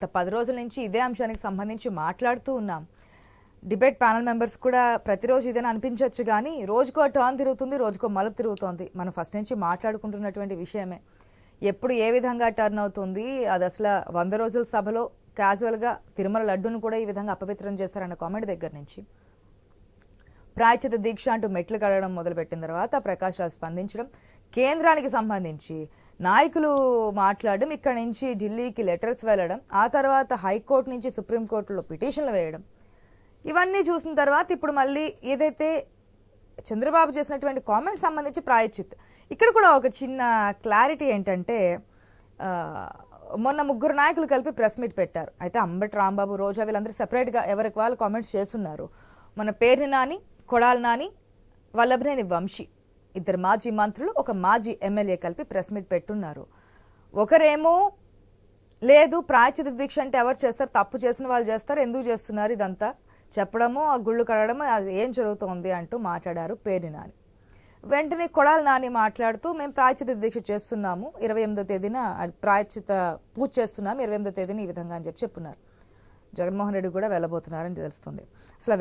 10 రోజుల నుంచి ఇదే అంశానికి సంబంధించి మాట్లాడుతూ ఉన్నాం. డిబేట్ ప్యానల్ మెంబర్స్ కూడా ప్రతిరోజు ఇదేనా అనిపించవచ్చు, కానీ రోజుకో టర్న్ తిరుగుతుంది, రోజుకో మలుపు తిరుగుతోంది. మనం ఫస్ట్ నుంచి మాట్లాడుకుంటున్నటువంటి విషయమే. ఎప్పుడు ఏ విధంగా టర్న్ అవుతుంది, అది అసలు 100 రోజుల సభలో క్యాజువల్గా తిరుమల లడ్డూను కూడా ఈ విధంగా అపవిత్రం చేస్తారన్న కామెంట్ దగ్గర నుంచి ప్రాయచిత దీక్ష అంటూ మెట్లు కడగడం మొదలుపెట్టిన తర్వాత ప్రకాష్ రాజ్ స్పందించడం, కేంద్రానికి సంబంధించి నాయకులు మాట్లాడడం, ఇక్కడ నుంచి ఢిల్లీకి లెటర్స్ వెళ్ళడం, ఆ తర్వాత హైకోర్టు నుంచి సుప్రీంకోర్టులో పిటిషన్లు వేయడం, ఇవన్నీ చూసిన తర్వాత ఇప్పుడు మళ్ళీ ఏదైతే చంద్రబాబు చేసినటువంటి కామెంట్స్ సంబంధించి ప్రాయచిత్, ఇక్కడ కూడా ఒక చిన్న క్లారిటీ ఏంటంటే, మొన్న 3 నాయకులు కలిపి ప్రెస్ మీట్ పెట్టారు. అయితే అంబటి రాంబాబు, రోజా వీళ్ళందరూ సెపరేట్గా ఎవరికి వాళ్ళు కామెంట్స్ చేస్తున్నారు. మన పేర్ని నాని, కొడాలి నాని, వల్లభనేని వంశీ, 2 మాజీ మంత్రులు, ఒక మాజీ ఎమ్మెల్యే కలిపి ప్రెస్ మీట్ పెట్టున్నారు. ఒకరేమో లేదు ప్రాయచిత దీక్ష అంటే ఎవరు చేస్తారు, తప్పు చేసిన వాళ్ళు చేస్తారు, ఎందుకు చేస్తున్నారు ఇదంతా చెప్పడము, ఆ గుళ్ళు కడగడము, అది ఏం జరుగుతోంది అంటూ మాట్లాడారు పేర్ని నాని. వెంటనే కొడాలి నాని మాట్లాడుతూ, మేము ప్రాయచిత దీక్ష చేస్తున్నాము, 28వ తేదీన ప్రాయచిత పూజ చేస్తున్నాము, 28వ తేదీన ఈ విధంగా అని చెప్పున్నారు. జగన్మోహన్ రెడ్డి కూడా వెళ్ళబోతున్నారని తెలుస్తుంది. అసలు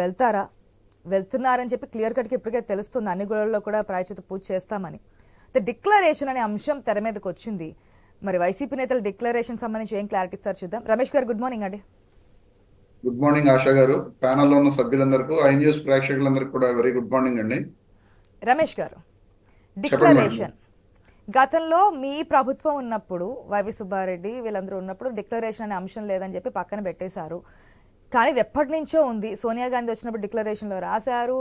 వెళ్తున్నారని చెప్పి క్లియర్ కట్కి ఇప్పటికే తెలుస్తుంది, అన్ని గుళ్ళల్లో కూడా ప్రాయచిత పూజ చేస్తామని. డిక్లరేషన్ అనే అంశం తెర మీదకి వచ్చింది. మరి వైసీపీ నేతల డిక్లరేషన్ సంబంధించి ఏం క్లారిటీ ఇస్తారు చూద్దాం. రమేష్ గారు, గుడ్ మార్నింగ్ అండి. గుడ్ మార్నింగ్ ఆశా గారు, ప్యానల్లో ఉన్న సభ్యులందరికీ, ఐ న్యూస్ ప్రేక్షకులందరికీ కూడా వెరీ గుడ్ మార్నింగ్ అండి. రమేష్ గారు, డిక్లరేషన్ గతంలో మీ ప్రభుత్వం ఉన్నప్పుడు, వైవి సుబ్బారెడ్డి వీళ్ళందరూ ఉన్నప్పుడు డిక్లరేషన్ అనే అంశం లేదని చెప్పి పక్కన పెట్టేశారు. కానీ ఇది ఎప్పటి నుంచో ఉంది. సోనియా గాంధీ వచ్చినప్పుడు డిక్లరేషన్లో రాశారు,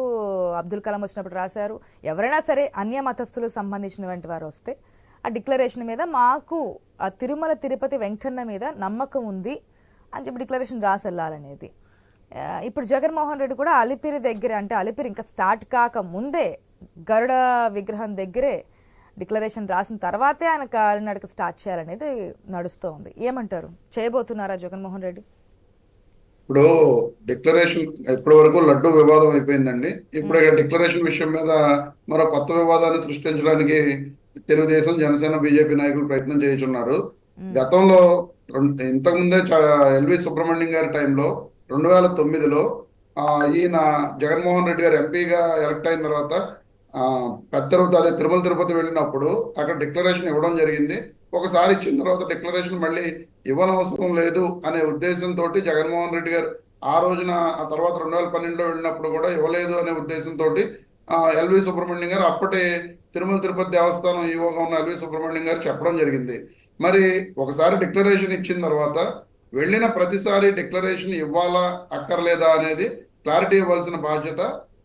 అబ్దుల్ కలాం వచ్చినప్పుడు రాశారు. ఎవరైనా సరే అన్య మతస్థులకు సంబంధించినటువంటి వారు వస్తే ఆ డిక్లరేషన్ మీద మాకు ఆ తిరుమల తిరుపతి వెంకన్న మీద నమ్మకం ఉంది అని చెప్పి డిక్లరేషన్ రాసి వెళ్ళాలనేది. ఇప్పుడు జగన్మోహన్ రెడ్డి కూడా అలిపిరి దగ్గర, అంటే అలిపిరి ఇంకా స్టార్ట్ కాక ముందే గరుడ విగ్రహం దగ్గరే డిక్లరేషన్ రాసిన తర్వాతే ఆయన కాలినడక స్టార్ట్ చేయాలనేది నడుస్తూ ఉంది. ఏమంటారు, చేయబోతున్నారా జగన్మోహన్ రెడ్డి? ఇప్పుడు డిక్లరేషన్ ఇప్పటి వరకు లడ్డు వివాదం అయిపోయిందండి. ఇప్పుడు డిక్లరేషన్ విషయం మీద మరో కొత్త వివాదాన్ని సృష్టించడానికి తెలుగుదేశం, జనసేన, బీజేపీ నాయకులు ప్రయత్నం చేస్తున్నారు. గతంలో ఇంతకుముందే ఎల్వి సుబ్రహ్మణ్యం గారి టైంలో 2009లో ఈయన జగన్మోహన్ రెడ్డి గారు ఎంపీగా ఎలక్ట్ అయిన తర్వాత అదే తిరుమల తిరుపతి వెళ్ళినప్పుడు అక్కడ డిక్లరేషన్ ఇవ్వడం జరిగింది. ఒకసారి ఇచ్చిన తర్వాత డిక్లరేషన్ మళ్ళీ ఇవ్వనవసరం లేదు అనే ఉద్దేశంతో జగన్మోహన్ రెడ్డి గారు ఆ రోజున, ఆ తర్వాత 2012లో వెళ్ళినప్పుడు కూడా ఇవ్వలేదు అనే ఉద్దేశంతో ఎల్వి సుబ్రహ్మణ్యం గారు, అప్పటి తిరుమల తిరుపతి దేవస్థానం ఈవోగా ఉన్న ఎల్వి సుబ్రహ్మణ్యం గారు చెప్పడం జరిగింది. మరి ఒకసారి డిక్లరేషన్ ఇచ్చిన తర్వాత వెళ్ళిన ప్రతిసారి డిక్లరేషన్ ఇవ్వాలా అక్కర్లేదా అనేది క్లారిటీ ఇవ్వాల్సిన బాధ్యత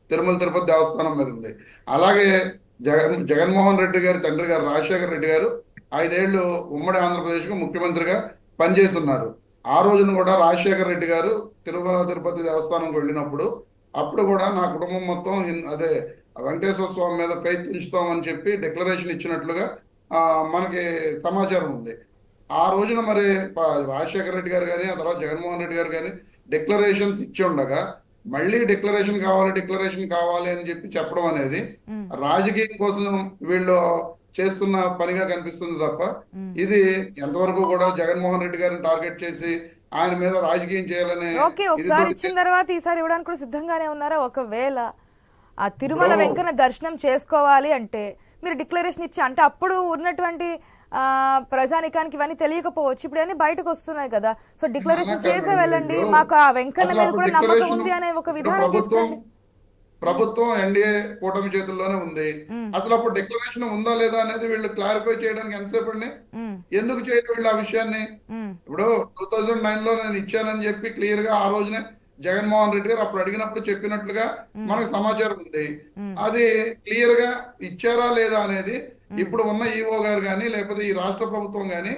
తిరుమల తిరుపతి దేవస్థానం మీద ఉంది. అలాగే జగన్మోహన్ రెడ్డి గారి తండ్రి గారు రాజశేఖర రెడ్డి గారు 5 ఏళ్లు ఉమ్మడి ఆంధ్రప్రదేశ్కు ముఖ్యమంత్రిగా పనిచేస్తున్నారు. ఆ రోజున కూడా రాజశేఖర రెడ్డి గారు తిరుమల తిరుపతి దేవస్థానంకి వెళ్ళినప్పుడు అప్పుడు కూడా నా కుటుంబం మొత్తం అదే వెంకటేశ్వర స్వామి మీద ఫెయిత్ ఉంచుతామని చెప్పి డిక్లరేషన్ ఇచ్చినట్లుగా మనకి సమాచారం ఉంది. ఆ రోజున మరి రాజశేఖర రెడ్డి గారు కానీ, ఆ తర్వాత జగన్మోహన్ రెడ్డి గారు కానీ డిక్లరేషన్స్ ఇచ్చి ఉండగా మళ్ళీ డిక్లరేషన్ కావాలి అని చెప్పి చెప్పడం అనేది రాజకీయం కోసం వీళ్ళు చేస్తున్న పనిగా కనిపిస్తుంది తప్ప, ఇది ఎంతవరకు కూడా జగన్మోహన్ రెడ్డి గారిని టార్గెట్ చేసి ఆయన మీద రాజకీయం చేయాలనే. ఒకసారి ఇచ్చిన తర్వాత ఈసారి ఇవ్వడానికి కూడా సిద్ధంగానే ఉన్నారా? ఒకవేళ ఆ తిరుమల వెంకన్న దర్శనం చేసుకోవాలి అంటే మీరు డిక్లరేషన్ ఇచ్చి, అంటే అప్పుడు ఉన్నటువంటి ప్రజానికానికి ఇవన్నీ తెలియకపోవచ్చు, ఇప్పుడు అన్ని బయటకు వస్తున్నాయి కదా. సో డిక్లరేషన్ చేసే వెళ్ళండి, మాకు ఆ వెంకన్న మీద కూడా నమ్మకం ఉంది అనే ఒక విధానం తీసుకోండి. ప్రభుత్వం ఎన్డీఏ కూటమి చేతుల్లోనే ఉంది. అసలు అప్పుడు డిక్లరేషన్ ఉందా లేదా అనేది వీళ్ళు క్లారిఫై చేయడానికి ఎంతసేపు అండి? ఎందుకు చేయరు వీళ్ళు ఆ విషయాన్ని? ఇప్పుడు 2009లో నేను ఇచ్చానని చెప్పి క్లియర్ గా ఆ రోజునే జగన్మోహన్ రెడ్డి గారు అప్పుడు అడిగినప్పుడు చెప్పినట్లుగా మనకు సమాచారం ఉంది. అది క్లియర్ గా ఇచ్చారా లేదా అనేది ఇప్పుడు ఉన్న ఈఓ గారు కానీ, లేకపోతే ఈ రాష్ట్ర ప్రభుత్వం కానీ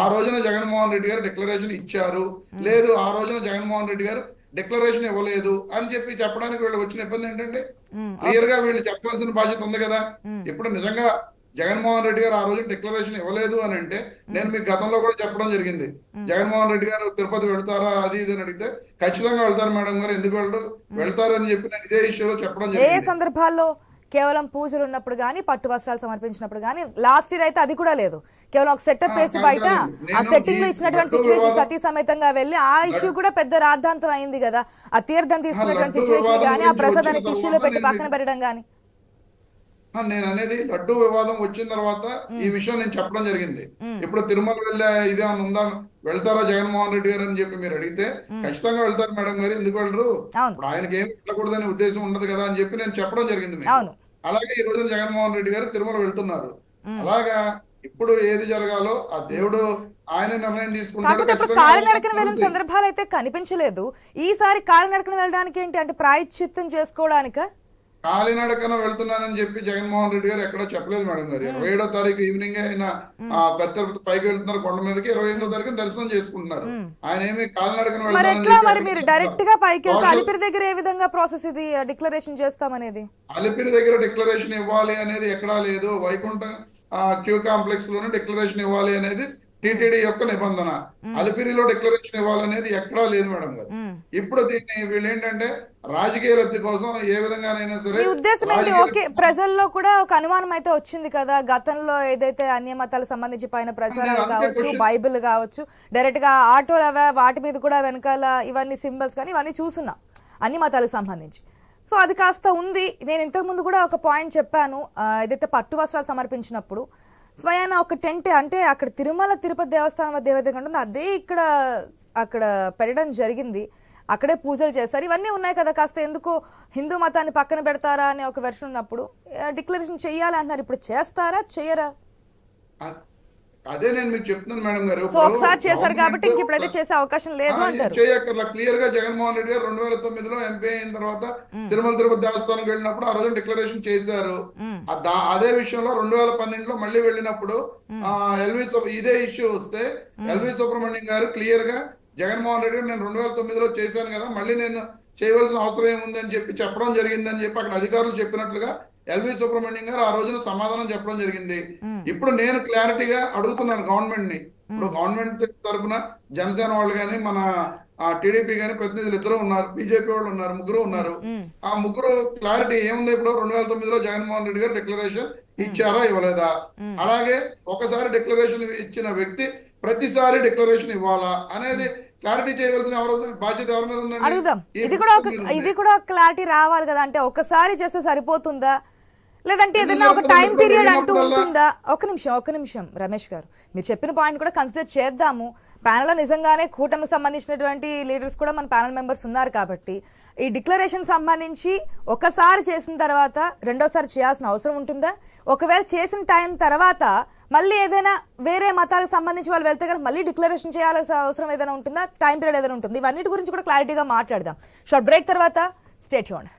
ఆ రోజున జగన్మోహన్ రెడ్డి గారు డిక్లరేషన్ ఇచ్చారు, లేదు ఆ రోజున జగన్మోహన్ రెడ్డి గారు డిక్లరేషన్ ఇవ్వలేదు అని చెప్పి చెప్పడానికి వీళ్ళు వచ్చిన ఇబ్బంది ఏంటంటే, క్లియర్ గా వీళ్ళు చెప్పాల్సిన బాధ్యత ఉంది కదా. ఇప్పుడు నిజంగా జగన్మోహన్ రెడ్డి గారు ఆ రోజు డిక్లరేషన్ ఇవ్వలేదు అని అంటే, నేను మీకు గతంలో కూడా చెప్పడం జరిగింది, జగన్మోహన్ రెడ్డి గారు తిరుపతి వెళ్తారా అది ఇది అని అడిగితే ఖచ్చితంగా వెళ్తారు మేడం గారు, ఎందుకు వెళ్తారు అని చెప్పి నేను ఇదే ఇష్యూలో చెప్పడం జరిగింది. ఏ సందర్భాల్లో కేవలం పూజలు ఉన్నప్పుడు కానీ పట్టు వస్త్రాలు సమర్పించినప్పుడు కానీ లాస్ట్ ఇయర్ అయితే అది కూడా లేదు. కేవలం ఒక సెటప్ వేసి బయట ఆ సెట్టింగ్ లో ఇచ్చినటువంటి సిచ్యువేషన్ సతీ సమేతంగా వెళ్ళి ఆ ఇష్యూ కూడా పెద్ద రాద్ధాంతం అయింది కదా. ఆ తీర్థం తీసుకున్నటువంటి సిచ్యువేషన్ కానీ ఆ ప్రసాదాన్ని టిష్యూలో పెట్టి పక్కన పెట్టడం కానీ. నేను అనేది లడ్డు వివాదం వచ్చిన తర్వాత ఈ విషయం నేను చెప్పడం జరిగింది. ఇప్పుడు తిరుమల వెళ్ళే ఇదే ఉందా, వెళ్తారా జగన్మోహన్ రెడ్డి గారు అని చెప్పి మీరు అడిగితే ఖచ్చితంగా వెళ్తారు మేడం గారు, ఎందుకు వెళ్ళరు, ఇప్పుడు ఆయనకి ఏం వెళ్ళకూడదనే ఉద్దేశం ఉండదు కదా అని చెప్పి నేను చెప్పడం జరిగింది మీకు. అలాగే ఈ రోజున జగన్మోహన్ రెడ్డి గారు తిరుమల వెళ్తున్నారు. అలాగా ఇప్పుడు ఏది జరగాలో ఆ దేవుడు ఆయన నిర్ణయం తీసుకుంటాడు. కాలినడకన వెళ్ళిన సందర్భాలు అయితే కనిపించలేదు. ఈసారి కాలినడకన వెళ్ళడానికి ఏంటి అంటే ప్రాయశ్చిత్తం చేసుకోవడానిక? కాలినడకన వెళ్తున్నానని చెప్పి జగన్మోహన్ రెడ్డి గారు ఎక్కడా చెప్పలేదు మేడం గారు. 27వ తారీఖు ఈవినింగ్ ఆయన పెద్ద పైకి వెళ్తున్నారు కొండ మీదకి, 28వ తారీఖు దర్శనం చేసుకుంటున్నారు. ఆయన ఏమి కాలినడకన మీరు డైరెక్ట్ గా పైకి అలిపిరి దగ్గర ఏ విధంగా ప్రాసెస్ ఇది డిక్లరేషన్ చేస్తామనేది? అలిపిరి దగ్గర డిక్లరేషన్ ఇవ్వాలి అనేది ఎక్కడా లేదు. వైకుంఠం క్యూ కాంప్లెక్స్ లోనే డిక్లరేషన్ ఇవ్వాలి అనేది టిటిడి యొక్క నిబంధన. అలిపిరిలో డిక్లరేషన్ ఇవ్వాలనేది ఎక్కడా లేదు మేడం గారు. ఇప్పుడు దీన్ని వీళ్ళు ఏంటంటే రాజకీయ లబ్ధి కోసం ఏ విధంగానైనా సరే ఉద్దేశం ఏంటి? ఓకే, ప్రజల్లో కూడా ఒక అనుమానం అయితే వచ్చింది కదా, గతంలో ఏదైతే అన్య మతాలకు సంబంధించి పైన ప్రచారాలు కావచ్చు, బైబిల్ కావచ్చు, డైరెక్ట్ గా ఆటోలు వాటి మీద కూడా వెనకాల ఇవన్నీ సింబల్స్ కానీ ఇవన్నీ చూస్తున్నాం అన్ని మతాలకు సంబంధించి. సో అది కాస్త ఉంది. నేను ఇంతకు ముందు కూడా ఒక పాయింట్ చెప్పాను, ఏదైతే పట్టు వస్త్రాలు సమర్పించినప్పుడు స్వయాన ఒక టెంట్ అంటే అక్కడ తిరుమల తిరుపతి దేవస్థానం మధ్య ఏదైతే ఉంటుందో అదే ఇక్కడ అక్కడ పెట్టడం జరిగింది. అక్కడే పూజలు చేస్తారు, ఇవన్నీ ఉన్నాయి కదా. కాస్త ఎందుకు హిందూ మతాన్ని పక్కన పెడతారా అనే ఒక వెర్షన్ ఉన్నప్పుడు డిక్లరేషన్ చెయ్యాలి అంటున్నారు. ఇప్పుడు చేస్తారా చేయరా? అదే నేను మీకు చెప్తున్నాను మేడం గారు. ఒకసారి చేశారు కాబట్టి ఇప్పుడైతే చేసే అవకాశం లేదు అంటారు. చేయక్కర్లా, క్లియర్ గా జగన్మోహన్ రెడ్డి గారు 2009లో ఎంపీ అయిన తర్వాత తిరుమల తిరుపతి దేవస్థానం వెళ్ళినప్పుడు ఆ రోజు డిక్లరేషన్ చేశారు. అదే విషయంలో 2012లో మళ్ళీ వెళ్ళినప్పుడు ఇదే ఇష్యూ వస్తే ఎల్వి సుబ్రహ్మణ్యం గారు క్లియర్ గా జగన్మోహన్ రెడ్డి గారు నేను 2009లో చేశాను కదా, మళ్ళీ నేను చేయవలసిన అవసరం ఏముంది అని చెప్పి చెప్పడం జరిగిందని చెప్పి అక్కడ అధికారులు చెప్పినట్లుగా ఎల్వి సుబ్రహ్మణ్యం గారు ఆ రోజున సమాధానం చెప్పడం జరిగింది. ఇప్పుడు నేను క్లారిటీగా అడుగుతున్నాను గవర్నమెంట్ ని. ఇప్పుడు గవర్నమెంట్ తరఫున జనసేన వాళ్ళు కానీ మన టీడీపీ కానీ ప్రతినిధులు ఇద్దరు ఉన్నారు, బీజేపీ వాళ్ళు ఉన్నారు, ముగ్గురు ఉన్నారు. ఆ ముగ్గురు క్లారిటీ ఏముంది? ఇప్పుడు 2009లో జగన్మోహన్ రెడ్డి గారు డిక్లరేషన్ ఇచ్చారా ఇవ్వలేదా? అలాగే ఒకసారి డిక్లరేషన్ ఇచ్చిన వ్యక్తి ప్రతిసారి డిక్లరేషన్ ఇవ్వాలా అనేది క్లారిటీ చేయవలసిన బాధ్యత ఎవరి మీద ఉందండి? అడుగుదాం. ఇది కూడా క్లారిటీ రావాలి కదా. అంటే ఒకసారి చేస్తే సరిపోతుందా, లేదంటే ఏదైనా ఒక టైం పీరియడ్ అంటూ ఉంటుందా? ఒక నిమిషం రమేష్ గారు, మీరు చెప్పిన పాయింట్ కూడా కన్సిడర్ చేద్దాము. ప్యానెల్లో నిజంగానే కూటమికి సంబంధించినటువంటి లీడర్స్ కూడా మన ప్యానెల్ మెంబర్స్ ఉన్నారు కాబట్టి ఈ డిక్లరేషన్ సంబంధించి ఒకసారి చేసిన తర్వాత రెండోసారి చేయాల్సిన అవసరం ఉంటుందా? ఒకవేళ చేసిన టైం తర్వాత మళ్ళీ ఏదైనా వేరే మతాలకు సంబంధించి వాళ్ళు వెళ్తే కనుక మళ్ళీ డిక్లరేషన్ చేయాల్సిన అవసరం ఏదైనా ఉంటుందా? టైం పీరియడ్ ఏదైనా ఉంటుంది? ఇవన్నిటి గురించి కూడా క్లారిటీగా మాట్లాడదాం. షార్ట్ బ్రేక్ తర్వాత స్టే ట్యూన్డ్.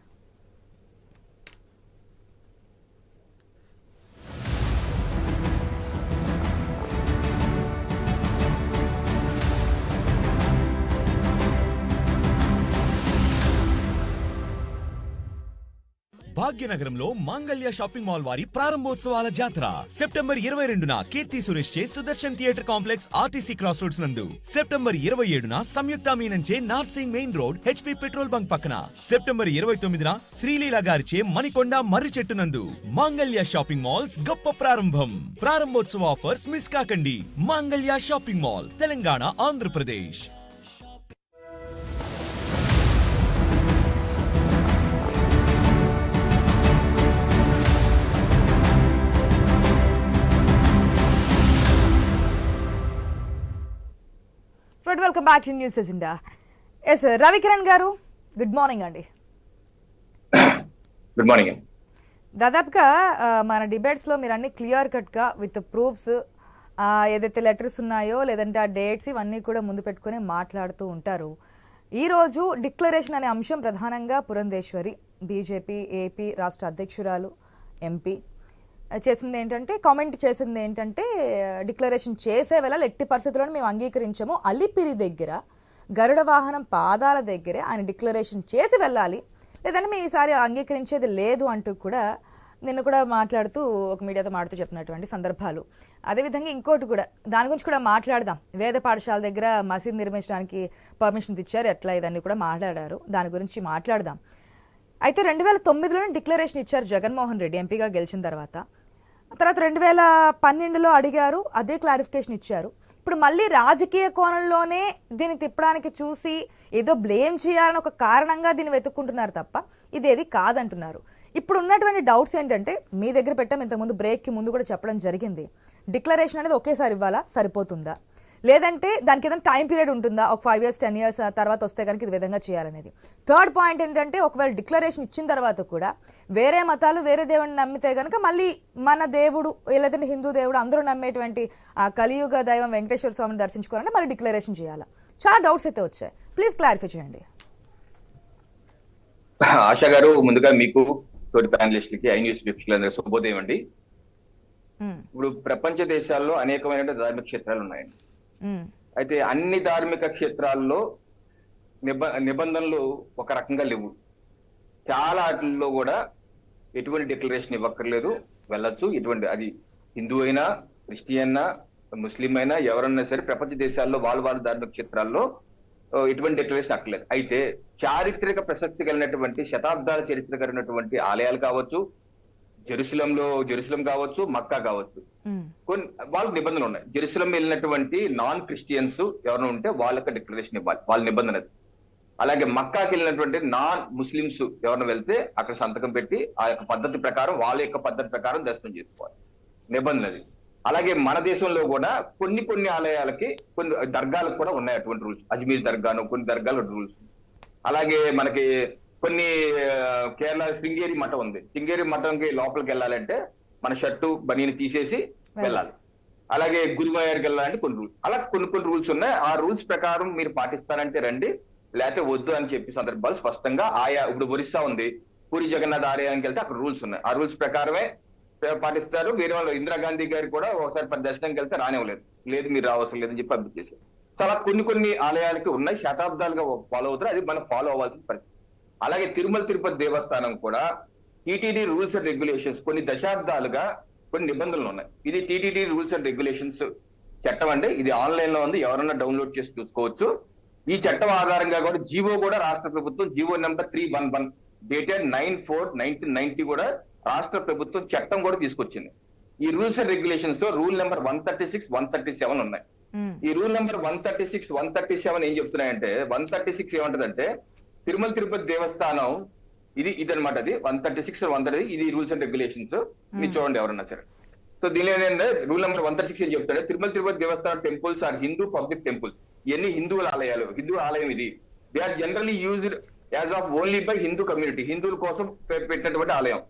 భాగ్యనగరంలో మాంగళ్య షాపింగ్ మాల్ వారి ప్రారంభోత్సవాల జాతర సెప్టెంబర్ 22న కీర్తి సురేష్ చే Sudarshan theatre complex RTC cross roads నందు, సెప్టెంబర్ 27న సంయుక్త మీనన్ చే Narsingi main road HP petrol bunk పక్కన, సెప్టెంబర్ 29న శ్రీలీల గారిచే మణికొండ మర్రి చెట్టు నందు. మాంగళ్య షాపింగ్ మాల్స్ గొప్ప ప్రారంభం. ప్రారంభోత్సవ ఆఫర్స్ మిస్ కాకండి. Mangalya shopping mall, Telangana, Andhra Pradesh. Welcome back to news agenda. S Ravikiran గారు, గుడ్ మార్నింగ్ అండి. Good morning. దాదాపుగా మన డిబేట్స్లో మీరు అన్ని క్లియర్ కట్గా విత్ ప్రూఫ్స్ ఏదైతే లెటర్స్ ఉన్నాయో లేదంటే ఆ డేట్స్ ఇవన్నీ కూడా ముందు పెట్టుకొని మాట్లాడుతూ ఉంటారు. ఈరోజు డిక్లరేషన్ అనే అంశం ప్రధానంగా పురంధేశ్వరి బీజేపీ ఏపీ రాష్ట్ర అధ్యక్షురాలు ఎంపీ చేసింది ఏంటంటే, కామెంట్ చేసింది ఏంటంటే, డిక్లరేషన్ చేసే వేళ ఎట్టి పరిస్థితుల్లో మేము అంగీకరించాము, అలిపిరి దగ్గర గరుడ వాహనం పాదాల దగ్గరే ఆయన డిక్లరేషన్ చేసి వెళ్ళాలి, లేదంటే మేము ఈసారి అంగీకరించేది లేదు అంటూ కూడా నిన్న కూడా మాట్లాడుతూ ఒక మీడియాతో మాట్లాడుతూ చెప్పినటువంటి సందర్భాలు. అదేవిధంగా ఇంకోటి కూడా దాని గురించి కూడా మాట్లాడదాం. వేద పాఠశాల దగ్గర మసీద్ నిర్మించడానికి పర్మిషన్ ఇచ్చారు, ఎట్లా ఇదన్నీ కూడా మాట్లాడారు, దాని గురించి మాట్లాడదాం. అయితే 2009లోనే డిక్లరేషన్ ఇచ్చారు జగన్మోహన్ రెడ్డి ఎంపీగా గెలిచిన తర్వాత. 2012లో అడిగారు, అదే క్లారిఫికేషన్ ఇచ్చారు. ఇప్పుడు మళ్ళీ రాజకీయ కోణంలోనే దీన్ని తిప్పడానికి చూసి ఏదో బ్లేమ్ చేయాలని ఒక కారణంగా దీన్ని వెతుక్కుంటున్నారు తప్ప ఇదేది కాదంటున్నారు. ఇప్పుడు ఉన్నటువంటి డౌట్స్ ఏంటంటే, మీ దగ్గర పెట్టాం, ఇంతకుముందు బ్రేక్కి ముందు కూడా చెప్పడం జరిగింది, డిక్లరేషన్ అనేది ఒకేసారి ఇవ్వాలా, సరిపోతుందా, లేదంటే దానికి ఏదైనా టైం పీరియడ్ ఉంటుందా, ఒక 5 years 10 years తర్వాత వస్తే కనుక ఇది విధంగా చేయాలనేది. థర్డ్ పాయింట్ ఏంటంటే, ఒకవేళ డిక్లరేషన్ ఇచ్చిన తర్వాత కూడా వేరే మతాలు వేరే దేవుడిని నమ్మితే కనుక మళ్ళీ మన దేవుడు లేదంటే హిందూ దేవుడు అందరూ నమ్మేటువంటి ఆ కలియుగ దైవం వెంకటేశ్వర స్వామిని దర్శించుకోవాలంటే మళ్ళీ డిక్లరేషన్ చేయాలా? చాలా డౌట్స్ అయితే వచ్చాయి, ప్లీజ్ క్లారిఫై చేయండి. ఆశా గారు, ముందుగా మీకు తోటి ప్యానలిస్టులకి ఐన్యూస్ వీక్షకులందరూ శుభోదయం అండి. ఇప్పుడు ప్రపంచ దేశాల్లో అనేకమైన ధార్మిక క్షేత్రాలు ఉన్నాయండి. అయితే అన్ని ధార్మిక క్షేత్రాల్లో నిబంధనలు ఒక రకంగా లేవు. చాలా వాటిల్లో కూడా ఎటువంటి డిక్లరేషన్ ఇవ్వక్కర్లేదు, వెళ్ళొచ్చు. ఎటువంటి అది హిందూ అయినా, క్రిస్టియన్, ముస్లిం అయినా, ఎవరన్నా సరే ప్రపంచ దేశాల్లో వాళ్ళ ధార్మిక క్షేత్రాల్లో ఎటువంటి డిక్లరేషన్ అక్కర్లేదు. అయితే చారిత్రక ప్రసక్తి కలిగినటువంటి శతాబ్దాల చరిత్ర కలిగినటువంటి ఆలయాలు కావచ్చు, జెరూసలం కావచ్చు, మక్కా కావచ్చు, కొన్ని వాళ్ళకి నిబంధనలు ఉన్నాయి. జెరూసలం వెళ్ళినటువంటి నాన్ క్రిస్టియన్స్ ఎవరైనా ఉంటే వాళ్ళకి డిక్లరేషన్ ఇవ్వాలి, వాళ్ళ నిబంధన. అలాగే మక్కాకి వెళ్ళినటువంటి నాన్ ముస్లిమ్స్ ఎవరైనా వెళ్తే అక్కడ సంతకం పెట్టి ఆ యొక్క పద్ధతి ప్రకారం, వాళ్ళ యొక్క పద్ధతి ప్రకారం దర్శనం చేసుకోవాలి, నిబంధన అది. అలాగే మన దేశంలో కూడా కొన్ని ఆలయాలకి, కొన్ని దర్గాలకు కూడా ఉన్నాయి అటువంటి రూల్స్. అజ్మీర్ దర్గాను, కొన్ని దర్గాలు రూల్స్. అలాగే మనకి కొన్ని కేరళ శృంగేరి మఠం ఉంది. శృంగేరి మఠంకి లోపలికి వెళ్ళాలంటే మన షర్టు బనీని తీసేసి వెళ్ళాలి. అలాగే గురువాయూర్కి వెళ్ళాలంటే కొన్ని రూల్స్. అలా కొన్ని రూల్స్ ఉన్నాయి. ఆ రూల్స్ ప్రకారం మీరు పాటిస్తారంటే రండి, లేకపోతే వద్దు అని చెప్పి సందర్భాలు స్పష్టంగా ఆయా. ఇప్పుడు ఒరిస్సా ఉంది, పూరి జగన్నాథ్ ఆలయానికి వెళ్తే అక్కడ రూల్స్ ఉన్నాయి. ఆ రూల్స్ ప్రకారమే పాటిస్తారు. వేరే వాళ్ళు, ఇందిరాగాంధీ గారు కూడా ఒకసారి దర్శనంకి వెళ్తే రానివ్వలేదు, లేదు మీరు రావసరం లేదని చెప్పి పంపించేశారు. సో అలా కొన్ని ఆలయాలకి ఉన్నాయి, శతాబ్దాలుగా ఫాలో అవుతారు. అది మనం ఫాలో అవ్వాల్సిన పరిస్థితి. అలాగే తిరుపతి దేవస్థానం కూడా టీటీడీ రూల్స్ అండ్ రెగ్యులేషన్స్ కొన్ని దశాబ్దాలుగా కొన్ని నిబంధనలు ఉన్నాయి. ఇది టీటీడీ రూల్స్ అండ్ రెగ్యులేషన్స్ చట్టం అండి. ఇది ఆన్లైన్ లో ఉంది, ఎవరన్నా డౌన్లోడ్ చేసి చూసుకోవచ్చు. ఈ చట్టం ఆధారంగా కూడా జీవో కూడా రాష్ట్ర ప్రభుత్వం జీవో నెంబర్ 311 డేటెడ్ 9/4/1990 కూడా రాష్ట్ర ప్రభుత్వం చట్టం కూడా తీసుకొచ్చింది. ఈ రూల్స్ అండ్ రెగ్యులేషన్స్ లో రూల్ నెంబర్ 136, 137 ఉన్నాయి. ఈ రూల్ నెంబర్ 136, 137 ఏం చెప్తున్నాయంటే, 136 ఏమంటదంటే, తిరుపతి దేవస్థానం ఇదనమాట. అది 136 130 ఇది రూల్స్ అండ్ రెగ్యులేషన్స్. మీరు చూడండి ఎవరన్నా సరే. సో దీని ఏంటంటే రూల్ నెంబర్ 136 ఏం చెప్తాడు, Tirupati Devasthanam temples are Hindu public temples. ఇవన్నీ హిందువుల ఆలయాలు, హిందూ ఆలయం ఇది. They are generally used as of only by Hindu community, హిందువుల కోసం పెట్టినటువంటి ఆలయం.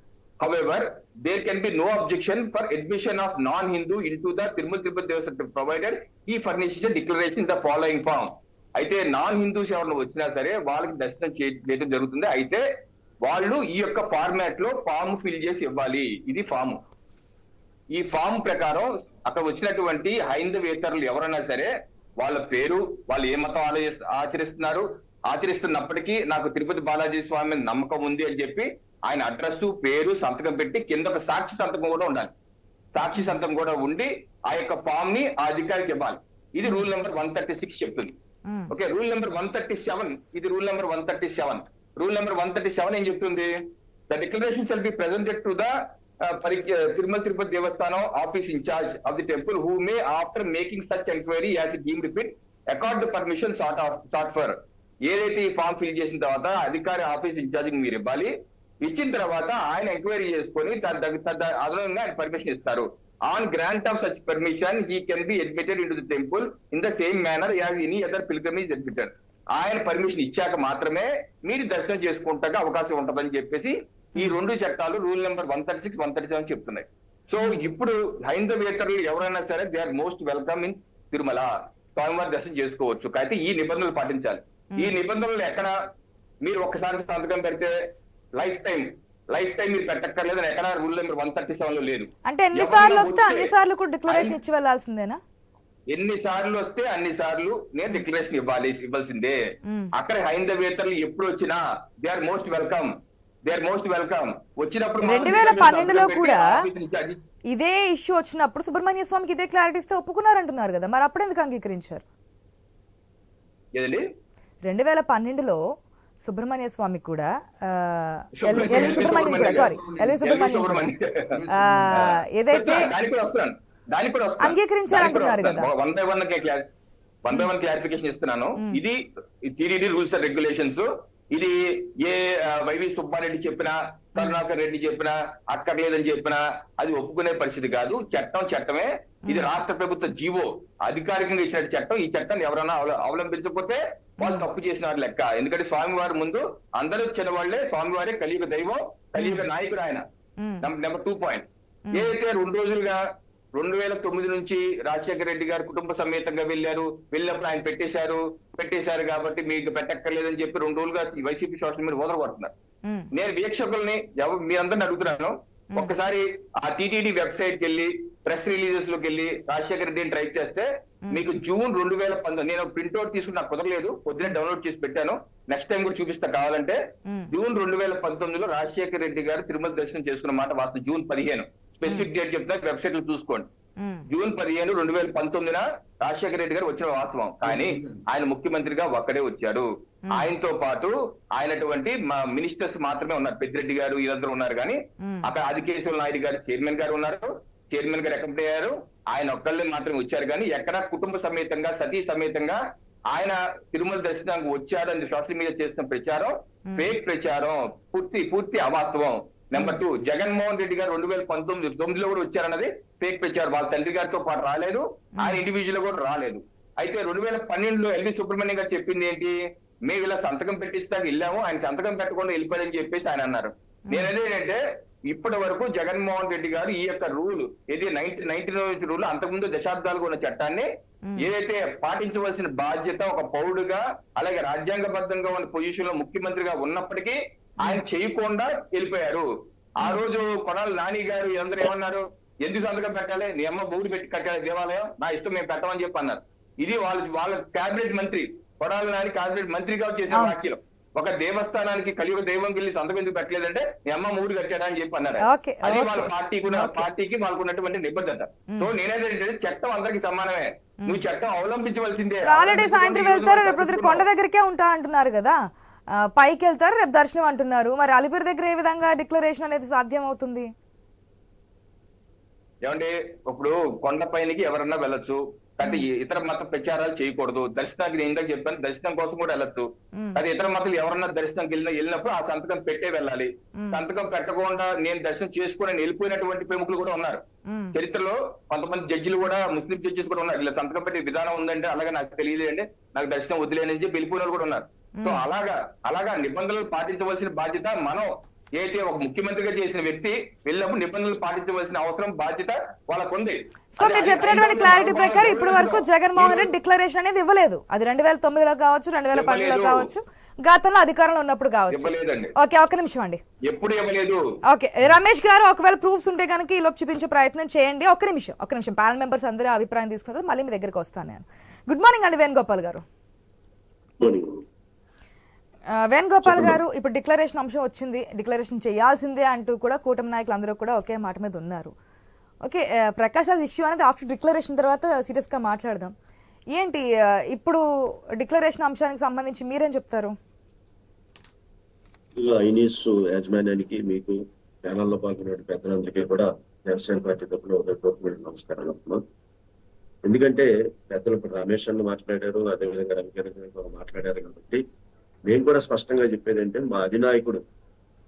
However, there can be no objection for admission of non-Hindu into the Tirupati Devasthanam provided he furnishes a declaration in the following form. అయితే non Hindus ఎవరైనా వచ్చినా సరే వాళ్ళకి దర్శనం చేయడం జరుగుతుంది. అయితే వాళ్ళు ఈ యొక్క ఫార్మాట్ లో ఫామ్ ఫిల్ చేసి ఇవ్వాలి. ఇది ఫామ్. ఈ ఫామ్ ప్రకారం అక్కడ వచ్చినటువంటి హైందవేతరులు ఎవరైనా సరే వాళ్ళ పేరు, వాళ్ళు ఏ మతం ఆచరిస్తున్నప్పటికీ నాకు తిరుపతి బాలాజీ స్వామి నమ్మకం ఉంది అని చెప్పి ఆయన అడ్రస్, పేరు, సంతకం పెట్టి కింద ఒక సాక్షి సంతకం కూడా ఉండాలి. సాక్షి సంతకం కూడా ఉండి ఆ యొక్క ఫామ్ ని ఆ అధికారికి ఇవ్వాలి. ఇది రూల్ నెంబర్ 136 చెప్తుంది. ఓకే, రూల్ నెంబర్ 137 ఇది రూల్ నెంబర్ 137. రూల్ నెంబర్ 137 ఏం చెప్తుంది, the declaration shall be presented to the Tirupati Devasthanam office in-charge of the temple who may after making such enquiry as deemed fit accord permission sought for. ఏదైతే ఈ form fill చేసిన తర్వాత అధికారి office incharge మీరు ఇవ్వాలి. ఇచ్చిన తర్వాత ఆయన ఎంక్వైరీ చేసుకొని అదనంగా ఆయన పర్మిషన్ ఇస్తారు. On grant of such permission he can be admitted in to the temple in the same manner as any other pilgrimage admitted. ఆయన పర్మిషన్ ఇచ్చాక మాత్రమే మీరు దర్శనం చేసుకుంటాక అవకాశం ఉంటుందని చెప్పేసి ఈ రెండు చట్టాలు రూల్ నెంబర్ 136, 137 చెప్తున్నాయి. సో ఇప్పుడు హైందవేతరులు ఎవరైనా సరే they are most welcome in Tirumala, స్వామివారి దర్శనం చేసుకోవచ్చు. అయితే ఈ నిబంధనలు పాటించాలి. ఈ నిబంధనలు ఎక్కడ మీరు ఒక్కసారి సంతకం పెడితే లైఫ్ టైం మీరు పెట్టక్కర్లేదు, ఎక్కడ రూల్ నెంబర్ 137 లో లేదు. అంటే ఎన్నిసార్లు వస్తే అన్నిసార్లు కూడా డిక్లరేషన్ ఇచ్చి వెళ్ళాల్సిందేనా? ఎన్నిసార్లు వస్తే అన్నిసార్లు నేను డిక్లరేషన్ ఇవ్వాల్సిందే. అక్కడ హైందవేతరులు ఎప్పుడు వచ్చినా దే ఆర్ మోస్ట్ వెల్కమ్. వచ్చినప్పుడు 2012లో కూడా ఇదే ఇష్యూ వచ్చినప్పుడు సుబ్రహ్మణ్య స్వామికి ఇదే క్లారిటీ ఇస్తే ఒప్పుకున్నారంటున్నారు కదా, మరి అప్పుడు ఎందుకు అంగీకరించారు? 2012లో సుబ్రహ్మణ్య స్వామి కూడా ఎల్వి సుబ్రహ్మణ్యం కూడా సారీ ఎల్వి సుబ్రహ్మణ్యం కూడా ఏదైతే దానికి కూడా అంగీకరించారంటున్నారు కదా. వన్ బై వన్ క్లారిఫికేషన్ ఇస్తున్నాను. ఇది టీడీడీ రూల్స్ అండ్ రెగ్యులేషన్స్. ఇది ఏ వైవి సుబ్బారెడ్డి చెప్పినా, కరుణాకర్ రెడ్డి చెప్పినా, అక్కర్లేదని చెప్పినా అది ఒప్పుకునే పరిస్థితి కాదు. చట్టం చట్టమే. ఇది రాష్ట్ర ప్రభుత్వ జీవో అధికారికంగా ఇచ్చిన చట్టం. ఈ చట్టాన్ని ఎవరైనా అవలంబించకపోతే వాళ్ళు తప్పు చేసిన వారి లెక్క. ఎందుకంటే స్వామివారి ముందు అందరూ చిన్నవాళ్లే, స్వామివారే కలియుగ దైవం, కలియుగ నాయకుడు ఆయన. Number 2 point. ఏదైతే 2 రోజులుగా 2009 నుంచి రాజశేఖర రెడ్డి గారు కుటుంబ సమేతంగా వెళ్ళినప్పుడు ఆయన పెట్టేశారు కాబట్టి మీకు పెట్టక్కర్లేదని చెప్పి 2 రోజులుగా వైసీపీ సోషల్ మీడియా వదలగొడుతున్నారు. నేను వీక్షకుల్ని మీరందరిని అడుగుతున్నాను, ఒక్కసారి ఆ టీటీడీ వెబ్సైట్ కి వెళ్ళి ప్రెస్ రిలీజెస్ లోకి వెళ్ళి రాజశేఖర రెడ్డిని ట్రై చేస్తే మీకు జూన్ 2019, నేను ప్రింట్అవుట్ తీసుకుని నాకు కుదరలేదు, పొద్దునే డౌన్లోడ్ చేసి పెట్టాను, నెక్స్ట్ టైం కూడా చూపిస్తా కావాలంటే. జూన్ 2019లో రాజశేఖర రెడ్డి గారు తిరుమల దర్శనం చేసుకున్న మాట వాస్తవం. జూన్ 15 స్పెసిఫిక్ డేట్ చెప్తా, వెబ్సైట్ లో చూసుకోండి. జూన్ 15, 2019 రాజశేఖర రెడ్డి గారు వచ్చిన వాస్తవం. కానీ ఆయన ముఖ్యమంత్రిగా ఒక్కడే వచ్చాడు. ఆయనతో పాటు ఆయనటువంటి మా మినిస్టర్స్ మాత్రమే ఉన్నారు. పెద్దిరెడ్డి గారు వీళ్ళందరూ ఉన్నారు. కానీ అక్కడ ఆదికేశ్వర నాయుడు గారు చైర్మన్ గారు ఉన్నారు. చైర్మన్ గారు ఎక్కడ అయ్యారు, ఆయన ఒక్కళ్ళే మాత్రమే వచ్చారు. కానీ ఎక్కడ కుటుంబ సమేతంగా, సతీ సమేతంగా ఆయన తిరుమల దర్శనానికి వచ్చాడని సోషల్ మీడియా చేస్తున్న ప్రచారం ఫేక్ ప్రచారం, పూర్తి అవాస్తవం. నెంబర్ 2, జగన్మోహన్ రెడ్డి గారు 2019లో కూడా వచ్చారన్నది ఫేక్ ప్రచారం. వాళ్ళ తండ్రి గారితో పాటు రాలేదు, ఆయన ఇండివిజువల్ కూడా రాలేదు. అయితే 2012లో ఎల్వి సుబ్రహ్మణ్యం గారు చెప్పింది ఏంటి, మేము ఇలా సంతకం పెట్టించడానికి వెళ్ళాము, ఆయన సంతకం పెట్టకుండా వెళ్ళిపోయాడని చెప్పేసి ఆయన అన్నారు. నేనేంటంటే ఇప్పటి వరకు జగన్మోహన్ రెడ్డి గారు ఈ యొక్క రూల్ ఏది 1990 రూల్, అంతకుముందు దశాబ్దాలుగా ఉన్న చట్టాన్ని ఏదైతే పాటించవలసిన బాధ్యత ఒక పౌరుడుగా, అలాగే రాజ్యాంగబద్ధంగా ఉన్న పొజిషన్ లో ముఖ్యమంత్రిగా ఉన్నప్పటికీ ఆయన చేయకుండా వెళ్ళిపోయారు. ఆ రోజు కొడాలి నాని గారు అందరూ ఏమన్నారు, ఎందుకు సంతకం పెట్టాలి, నీ అమ్మ బౌడు పెట్టి కట్టాలి దేవాలయం, నా ఇష్టం మేము పెట్టమని చెప్పి అన్నారు. ఇది వాళ్ళ క్యాబినెట్ మంత్రి కొడాలి నాని క్యాబినెట్ మంత్రిగా చేసిన వ్యాఖ్యలు. ఒక దేవస్థానానికి కలియుగ దైవం వెళ్ళి సంతకం ఎందుకు పెట్టలేదంటే నీ అమ్మ మూడు కట్టాడా అని చెప్పి అన్నారు. అది వాళ్ళ పార్టీకి వాళ్ళకు ఉన్నటువంటి నిబద్ధత. సో నేనేంటంటే చట్టం అందరికి సమానమే, నువ్వు చట్టం అవలంబించవలసిందే. ఆల్రెడీ సాయంత్రం వెళ్తారు, రేపు కొండ దగ్గరికే ఉంటా అంటున్నారు కదా, పైకి వెళ్తారు, రేపు దర్శనం అంటున్నారు. మరి అలిపిరి దగ్గర ఏ విధంగా డిక్లరేషన్ అనేది సాధ్యం అవుతుంది? ఏమంటే ఇప్పుడు కొండ పైనకి ఎవరన్నా వెళ్ళొచ్చు, అంటే ఇతర మత ప్రచారాలు చేయకూడదు. దర్శనానికి నేను ఇందాక చెప్పాను, దర్శనం కోసం కూడా వెళ్ళొచ్చు. అది ఇతర మతాలు ఎవరన్నా దర్శనంకి వెళ్ళినప్పుడు ఆ సంతకం పెట్టే వెళ్ళాలి. సంతకం పెట్టకుండా నేను దర్శనం చేసుకుని వెళ్ళిపోయినటువంటి ప్రముఖులు కూడా ఉన్నారు. చరిత్రలో కొంతమంది జడ్జిలు కూడా, ముస్లిం జడ్జిస్ కూడా ఉన్నారు. ఇలా సంతకం పెట్టే విధానం ఉందంటే అలాగే నాకు తెలియదు అంటే నాకు దర్శనం వదిలేనని చెప్పి వెళ్ళిపోయిన వాళ్ళు కూడా ఉన్నారు. సో అలాగా నిబంధనలు పాటించవలసిన బాధ్యత మనం, అయితే ఒక ముఖ్యమంత్రిగా చేసిన వ్యక్తి వెళ్ళినప్పుడు నిబంధనలు పాటించవలసిన అవసరం, బాధ్యత వాళ్ళకు ఉంది. సో మీరు చెప్పినటువంటి క్లారిటీ ప్రకారం ఇప్పటి వరకు జగన్మోహన్ రెడ్డి డిక్లరేషన్ అనేది ఇవ్వలేదు. అది 2009లో కావచ్చు, 2012లో కావచ్చు, గతంలో అధికారంలో ఉన్నప్పుడు కావచ్చు. ఓకే, ఒక్క నిమిషం అండి, ఎప్పుడు ఇవ్వలేదు. ఓకే రమేష్ గారు, ఒకవేళ ప్రూఫ్స్ ఉంటే కనుక ఈ లోపు చూపించే ప్రయత్నం చేయండి. ఒక్క నిమిషం ప్యానల్ మెంబర్స్ అందరూ అభిప్రాయం తీసుకుంటారు, మళ్ళీ మీ దగ్గరికి వస్తాను నేను. గుడ్ మార్నింగ్ అండి వేణుగోపాల్ గారు. వేణుగోపాల్ గారు, ఇప్పుడు డిక్లరేషన్ అంశం వచ్చింది, డిక్లరేషన్ చేయాల్సిందే అంటూ కూడా కూటమి నాయకులు అందరూ కూడా ఒకే మాట మీద ఉన్నారు. ఓకే, ప్రకాష్ రాజ్ ఇష్యూ అనేది ఆఫ్టర్ డిక్లరేషన్ తర్వాత సీరియస్గా మాట్లాడదాం. ఏంటి ఇప్పుడు డిక్లరేషన్ అంశానికి సంబంధించి మీరేం చెప్తారు? ఐనీస్ యాజమాన్యానికి, మీకు ప్యానల్లో పాల్గొనే పెద్దలందరికీ కూడా జనసేన పార్టీ తరఫున నమస్కారాలు. ఎందుకంటే పెద్దలు ఇప్పుడు రమేష్ అన్న మాట్లాడారు, అదేవిధంగా రవికిరణ్ మాట్లాడారు కాబట్టి నేను కూడా స్పష్టంగా చెప్పేది అంటే, మా అధినాయకుడు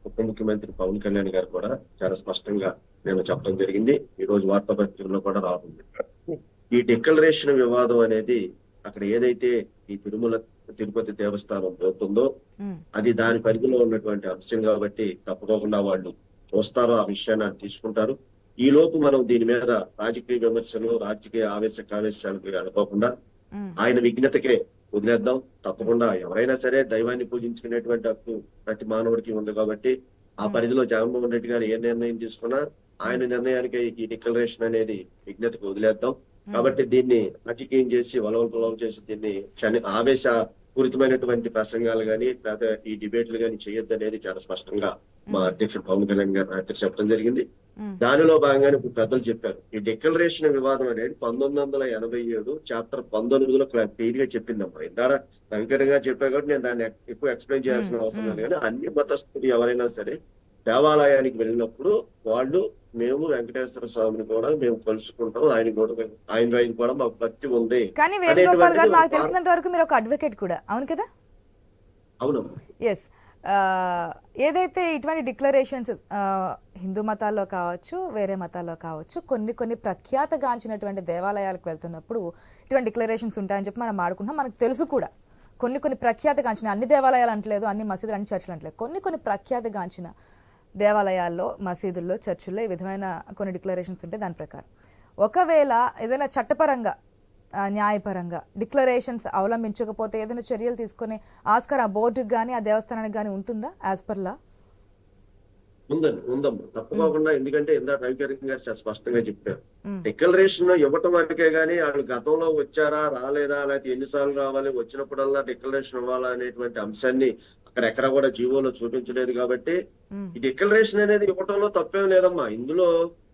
ఉప ముఖ్యమంత్రి పవన్ కళ్యాణ్ గారు కూడా చాలా స్పష్టంగా నేను చెప్పడం జరిగింది. ఈ రోజు వార్తాపత్రికల్లో కూడా రానుంది. ఈ డిక్లరేషన్ వివాదం అనేది అక్కడ ఏదైతే ఈ తిరుపతి దేవస్థానం పోతుందో అది దాని పరిధిలో ఉన్నటువంటి అంశం కాబట్టి తప్పకుండా వాళ్ళు చూస్తారో, ఆ విషయాన్ని తీసుకుంటారు. ఈ లోపు మనం దీని మీద రాజకీయ విమర్శలు, రాజకీయ ఆవేశాలకు అనుకోకుండా ఆయన విజ్ఞతకే వదిలేద్దాం. తప్పకుండా ఎవరైనా సరే దైవాన్ని పూజించుకునేటువంటి హక్కు ప్రతి మానవుడికి ఉంది కాబట్టి ఆ పరిధిలో జగన్మోహన్ రెడ్డి గారు ఏ నిర్ణయం తీసుకున్నా ఆయన నిర్ణయానికి ఈ డిక్లరేషన్ అనేది విజ్ఞతకు వదిలేద్దాం. కాబట్టి దీన్ని రాజకీయం చేసి వలవలు చేసి దీన్ని ఆవేశపూరితమైనటువంటి ప్రసంగాలు కానీ లేదా ఈ డిబేట్లు కానీ చేయొద్దు అనేది చాలా స్పష్టంగా మా అధ్యక్షుడు పవన్ కళ్యాణ్ గారు చెప్పడం జరిగింది. దానిలో భాగంగానే ఇప్పుడు పెద్దలు చెప్పారు ఈ డిక్లరేషన్ వివాదం అనేది 1987 చాప్టర్ 19లో క్లియర్ గా చెప్పిందమ్మా. ఇందాక సంకరంగా చెప్పారు కాబట్టి నేను దాన్ని ఎక్కువ ఎక్స్ప్లెయిన్ చేయాల్సిన అవసరం లేదు. కానీ అన్ని మతస్థులు ఎవరైనా సరే దేవాలయానికి వెళ్ళినప్పుడు వాళ్ళు మేము వెంకటేశ్వర స్వామిని కూడా మేము కలుసుకుంటాం, ఆయన కూడా మాకు భక్తి ఉంది. కానీ వేణుగోపాల్ గారు, నాకు తెలిసినంత వరకు మీరు ఒక అడ్వకేట్ కూడా, అవును కదా? అవునమ్మా. ఎస్. ఏదైతే ఇటువంటి డిక్లరేషన్స్ హిందూ మతాల్లో కావచ్చు, వేరే మతాల్లో కావచ్చు, కొన్ని ప్రఖ్యాతగాంచినటువంటి దేవాలయాలకు వెళ్తున్నప్పుడు ఇటువంటి డిక్లరేషన్స్ ఉంటాయని చెప్పి మనం ఆడుకుంటాం. మనకు తెలుసు కూడా కొన్ని ప్రఖ్యాతగాంచిన, అన్ని దేవాలయాలు అంటలేదు, అన్ని మసీదులు, అన్ని చర్చిలు అంటలేదు, కొన్ని ప్రఖ్యాతగాంచిన దేవాలయాల్లో, మసీదుల్లో, చర్చిల్లో ఈ విధమైన కొన్ని డిక్లరేషన్స్ ఉంటాయి. దాని ప్రకారం ఒకవేళ ఏదైనా చట్టపరంగా న్యాయపరంగా డిక్లరేషన్స్ అవలంబించకపోతే ఏదైనా చర్యలు తీసుకునే ఆస్కారం ఆ బోర్డుకి కానీ ఆ దేవస్థానానికి కానీ ఉంటుందా యాజ్ పర్ లా? ఉందమ్మా, తప్పకోకుండా. ఎందుకంటే ఇందా రవికిరణ్ గారు చాలా స్పష్టంగా చెప్పారు డిక్లరేషన్ ఇవ్వటం వరకే గానీ వాళ్ళు గతంలో వచ్చారా రాలేదా, లేకపోతే ఎన్నిసార్లు రావాలి, వచ్చినప్పుడల్లా డిక్లరేషన్ ఇవ్వాలా అనేటువంటి అంశాన్ని అక్కడ ఎక్కడ కూడా జీవోలో చూపించలేదు. కాబట్టి ఈ డిక్లరేషన్ అనేది ఇవ్వటంలో తప్పేం లేదమ్మా. ఇందులో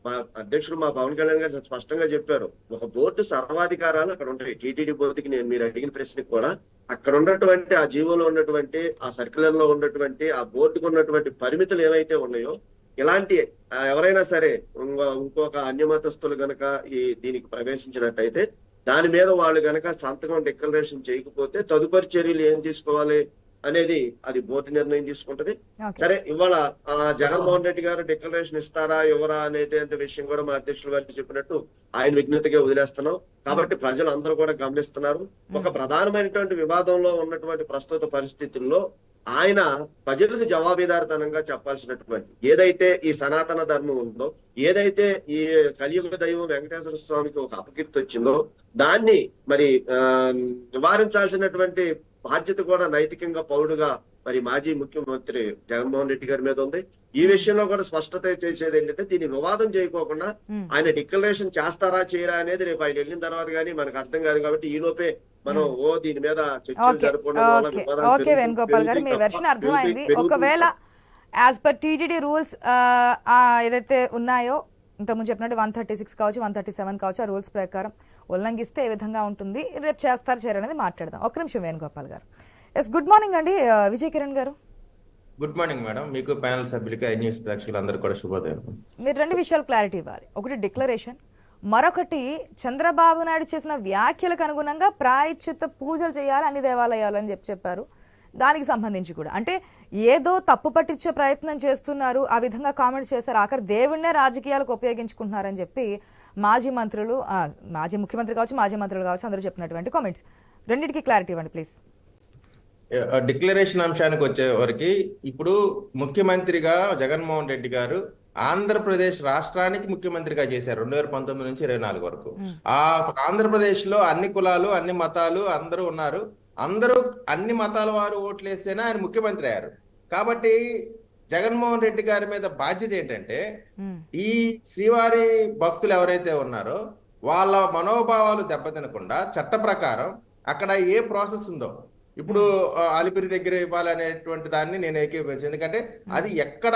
మా అధ్యక్షుడు మా పవన్ కళ్యాణ్ గారు స్పష్టంగా చెప్పారు, ఒక బోర్డు సర్వాధికారాలు అక్కడ ఉంటాయి. టీటీడీ బోర్డుకి నేను మీరు అడిగిన ప్రశ్నకి కూడా అక్కడ ఉన్నటువంటి ఆ జీవోలో ఉన్నటువంటి ఆ సర్క్యులర్ లో ఉన్నటువంటి ఆ బోర్డుకు ఉన్నటువంటి పరిమితులు ఏవైతే ఉన్నాయో, ఇలాంటి ఎవరైనా సరే ఇంకొక అన్యమతస్థులు గనక దీనికి ప్రవేశించినట్టయితే దాని మీద వాళ్ళు గనక సంతకం డిక్లరేషన్ చేయకపోతే తదుపరి చర్యలు ఏం తీసుకోవాలి అనేది అది బోర్డు నిర్ణయం తీసుకుంటది. సరే, ఇవాళ జగన్మోహన్ రెడ్డి గారు డిక్లరేషన్ ఇస్తారా ఇవ్వరా అనేటువంటి విషయం కూడా మా అధ్యక్షులు గారు చెప్పినట్టు ఆయన విజ్ఞతగా వదిలేస్తున్నాం. కాబట్టి ప్రజలు అందరూ కూడా గమనిస్తున్నారు. ఒక ప్రధానమైనటువంటి వివాదంలో ఉన్నటువంటి ప్రస్తుత పరిస్థితుల్లో ఆయన ప్రజలకు జవాబుదారితనంగా చెప్పాల్సినటువంటి ఏదైతే ఈ సనాతన ధర్మం ఉందో, ఏదైతే ఈ కలియుగ దైవం వెంకటేశ్వర స్వామికి ఒక అపకీర్తి వచ్చిందో దాన్ని మరి నివారించాల్సినటువంటి బాధ్యత కూడా నైతికంగా పౌరుడుగా మరి మాజీ ముఖ్యమంత్రి జగన్మోహన్ రెడ్డి గారి మీద ఉంది. ఈ విషయంలో కూడా స్పష్టత చేసేది ఏంటంటే దీన్ని వివాదం చేయకోకుండా ఆయన డిక్లరేషన్ చేస్తారా చేయరా అనేది రేపు ఆయన వెళ్ళిన తర్వాత కానీ మనకు అర్థం కాదు. కాబట్టి ఈ లోపే మనం దీని మీద ఓకే వేణుగోపాల్ గారు, మీ వెర్షన్ అర్థమైంది. ఒకవేళ యాజ్ పర్ టీటీడీ రూల్స్ ఏదైతే ఉన్నాయో ఇంతకుముందు చెప్పినట్టు 136 కావచ్చు, 137 కావచ్చు, ఆ రూల్స్ ప్రకారం ఉల్లంఘిస్తే ఏ విధంగా ఉంటుంది, రేపు చేస్తారు చేయరు అనేది మాట్లాడదాం. ఒక్క నిమిషం వేణుగోపాల్ గారు. ఎస్, గుడ్ మార్నింగ్ అండి విజయ్ కిరణ్ గారు. గుడ్ మార్నింగ్ మేడం, మీకు ప్యానల్ సభ్యులకి ఐ న్యూస్ ప్రేక్షకులందరూ కూడా శుభోదయం. మీరు రెండు విషయాలు క్లారిటీ ఇవ్వాలి. ఒకటి డిక్లరేషన్, మరొకటి చంద్రబాబు నాయుడు చేసిన వ్యాఖ్యలకు అనుగుణంగా ప్రాయశ్చిత్త పూజలు చేయాలి అన్ని దేవాలయాలు అని చెప్పారు. దానికి సంబంధించి కూడా అంటే ఏదో తప్పు పట్టించే ప్రయత్నం చేస్తున్నారు, ఆ విధంగా కామెంట్స్ చేశారు, ఆఖరి దేవుడినే రాజకీయాలకు ఉపయోగించుకుంటున్నారని చెప్పి మాజీ మంత్రులు, మాజీ ముఖ్యమంత్రి కావచ్చు, మాజీ మంత్రులు కావచ్చు, అందరూ చెప్పినటువంటి కామెంట్స్. రెండింటికి క్లారిటీ ఇవ్వండి ప్లీజ్. డిక్లరేషన్ అంశానికి వచ్చే వరకు ఇప్పుడు ముఖ్యమంత్రిగా జగన్మోహన్ రెడ్డి గారు ఆంధ్రప్రదేశ్ రాష్ట్రానికి ముఖ్యమంత్రిగా చేశారు 2019 నుంచి 24 వరకు. ఆ ఆంధ్రప్రదేశ్ లో అన్ని కులాలు, అన్ని మతాలు అందరూ ఉన్నారు. అందరూ అన్ని మతాల వారు ఓట్లేస్తేనే ఆయన ముఖ్యమంత్రి అయ్యారు. కాబట్టి జగన్మోహన్ రెడ్డి గారి మీద బాధ్యత ఏంటంటే ఈ శ్రీవారి భక్తులు ఎవరైతే ఉన్నారో వాళ్ళ మనోభావాలు దెబ్బతినకుండా చట్ట ప్రకారం అక్కడ ఏ ప్రాసెస్ ఉందో, ఇప్పుడు అలిపిరి దగ్గర ఇవ్వాలనేటువంటి దాన్ని నేను ఏకీభవించాను. ఎందుకంటే అది ఎక్కడ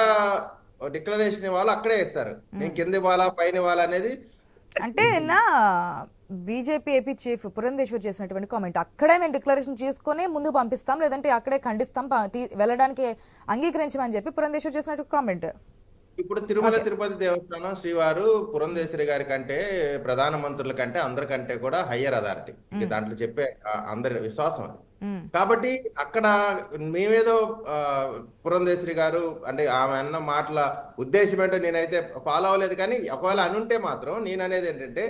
డిక్లరేషన్ ఇవ్వాలో అక్కడే ఇస్తారు. నేను కింద ఇవ్వాలా పైన ఇవ్వాలా అనేది అంటే నిన్న బీజేపీ ఏపీ చీఫ్ పురంధేశ్వర్ చేసినటువంటి కామెంట్, అక్కడే మేము డిక్లరేషన్ చేసుకుని ముందు పంపిస్తాం, లేదంటే అక్కడే ఖండిస్తాం, వెళ్ళడానికి అంగీకరించమని చెప్పి పురంధేశ్వర్ చేసినటువంటి కామెంట్. ఇప్పుడు తిరుమల తిరుపతి దేవస్థానం శ్రీవారు పురంధేశ్వరి గారి కంటే, ప్రధానమంత్రుల కంటే, అందరికంటే కూడా హయ్యర్ అథారిటీ. దాంట్లో చెప్పే అందరి విశ్వాసం అది. కాబట్టి అక్కడ మేమేదో పురంధేశ్వరి గారు అంటే ఆమె అన్న మాటల ఉద్దేశం ఏంటో నేనైతే ఫాలో అవ్వలేదు. కానీ ఒకవేళ అనుంటే మాత్రం నేను అనేది ఏంటంటే